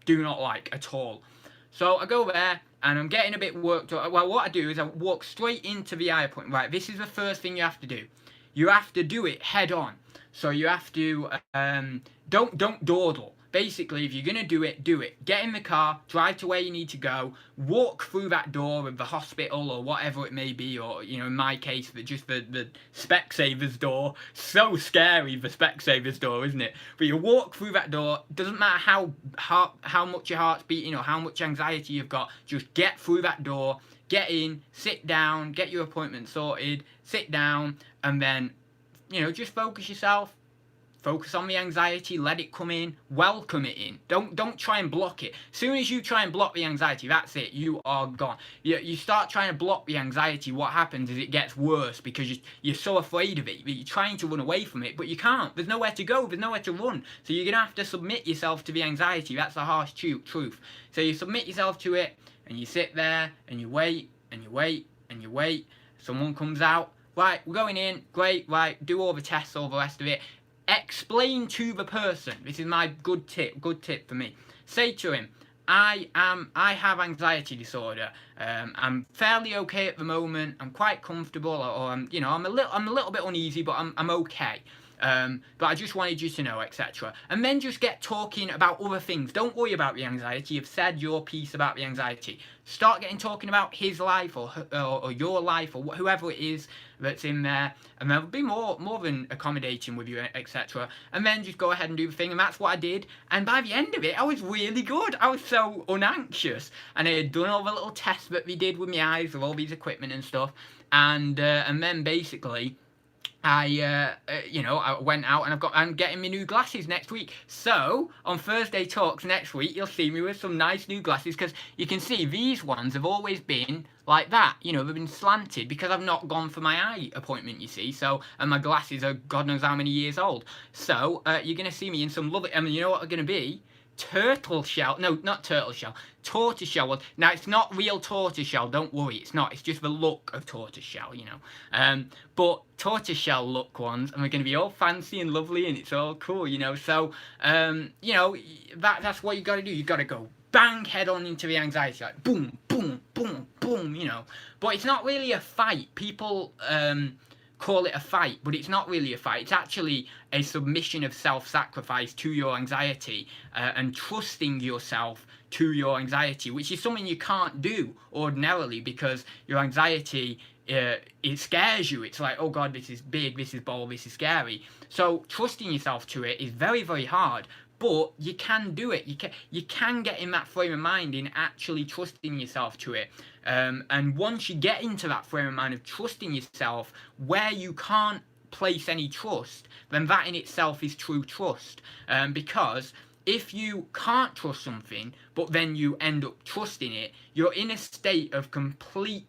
do not like at all. So I go there and I'm getting a bit worked up. Well, what I do is I walk straight into the eye appointment. Right, this is the first thing you have to do. You have to do it head on. So you have to don't dawdle. Basically, if you're going to do it, do it. Get in the car, drive to where you need to go, walk through that door of the hospital or whatever it may be, or, you know, in my case, just the Specsavers door. So scary, the Specsavers door, isn't it? But you walk through that door, doesn't matter how much your heart's beating or how much anxiety you've got, just get through that door, get in, sit down, get your appointment sorted, sit down, and then, you know, just focus yourself. Focus on the anxiety, let it come in, welcome it in. Don't try and block it. As soon as you try and block the anxiety, that's it, you are gone. You start trying to block the anxiety, what happens is it gets worse because you're so afraid of it. You're trying to run away from it, but you can't. There's nowhere to go, there's nowhere to run. So you're going to have to submit yourself to the anxiety. That's the harsh truth. So you submit yourself to it, and you sit there, and you wait, and you wait, and you wait. Someone comes out, right, we're going in, great, right, do all the tests, all the rest of it. Explain to the person, this is my good tip for me. Say to him, I have anxiety disorder. I'm fairly okay at the moment. I'm quite comfortable, or I'm a little bit uneasy, but I'm okay. But I just wanted you to know, etc. And then just get talking about other things. Don't worry about the anxiety. You've said your piece about the anxiety. Start talking about his life or your life or whoever it is that's in there, and they'll be more than accommodating with you, etc. And then just go ahead and do the thing, and that's what I did. And by the end of it, I was really good. I was so unanxious, and I had done all the little tests that we did with my eyes, with all these equipment and stuff, and then basically, I went out and I'm getting me new glasses next week. So on Thursday Talks next week, you'll see me with some nice new glasses, because you can see these ones have always been like that. They've been slanted because I've not gone for my eye appointment, you see. So, and my glasses are God knows how many years old. So you're going to see me in some lovely, you know what they're going to be? Tortoiseshell. Well, now it's not real tortoiseshell, don't worry, it's not. It's just the look of tortoiseshell, but tortoiseshell look ones, and they're going to be all fancy and lovely, and it's all cool, So, that's what you got to do. You got to go bang head on into the anxiety, like boom, boom, boom, boom, But it's not really a fight. People call it a fight, but it's not really a fight. It's actually a submission of self-sacrifice to your anxiety, and trusting yourself to your anxiety, which is something you can't do ordinarily, because your anxiety, it scares you. It's like, oh God, this is big, this is bold, this is scary. So trusting yourself to it is very, very hard. But you can do it. You can get in that frame of mind in actually trusting yourself to it. And once you get into that frame of mind of trusting yourself, where you can't place any trust, then that in itself is true trust. Because if you can't trust something, but then you end up trusting it, you're in a state of complete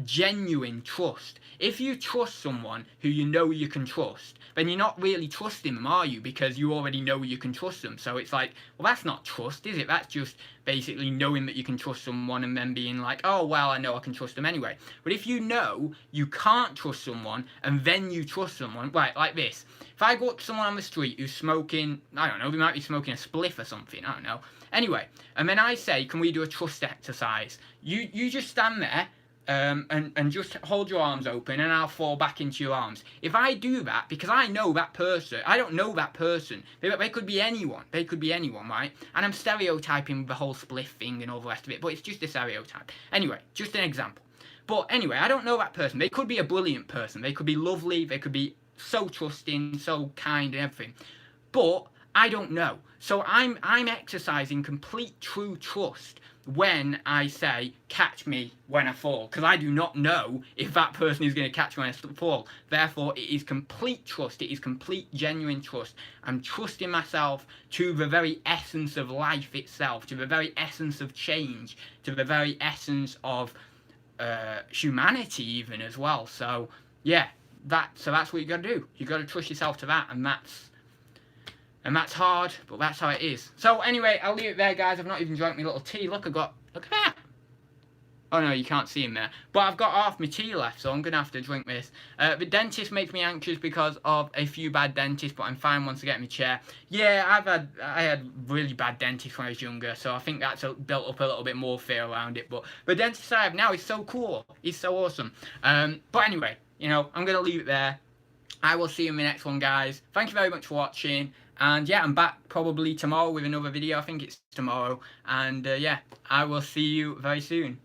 genuine trust. If you trust someone who you know you can trust, then you're not really trusting them, are you? Because you already know you can trust them. So it's like, well, that's not trust, is it? That's just basically knowing that you can trust someone and then being like, oh, well, I know I can trust them anyway. But if you know you can't trust someone and then you trust someone, right, like this. If I go up to someone on the street who's smoking, I don't know, they might be smoking a spliff or something, I don't know. Anyway, and then I say, can we do a trust exercise? You just stand there, and just hold your arms open, and I'll fall back into your arms. If I do that, because I know that person, I don't know that person. They could be anyone. They could be anyone, right? And I'm stereotyping the whole spliff thing and all the rest of it, but it's just a stereotype. Anyway, just an example. But anyway, I don't know that person. They could be a brilliant person. They could be lovely. They could be so trusting, so kind and everything. But I don't know. So I'm exercising complete true trust when I say, catch me when I fall, because I do not know if that person is going to catch me when I fall. Therefore, it is complete trust. It is complete, genuine trust. I'm trusting myself to the very essence of life itself, to the very essence of change, to the very essence of humanity even as well. So, yeah, that's what you got to do. You got to trust yourself to that, and that's hard, but that's how it is. So anyway, I'll leave it there, guys. I've not even drank my little tea. Look at that. Oh no, you can't see him there. But I've got half my tea left, so I'm going to have to drink this. The dentist makes me anxious because of a few bad dentists, but I'm fine once I get in my chair. Yeah, I had really bad dentists when I was younger, so I think that's built up a little bit more fear around it. But the dentist I have now is so cool. He's so awesome. But anyway, I'm going to leave it there. I will see you in the next one, guys. Thank you very much for watching. And yeah, I'm back probably tomorrow with another video. I think it's tomorrow. And yeah, I will see you very soon.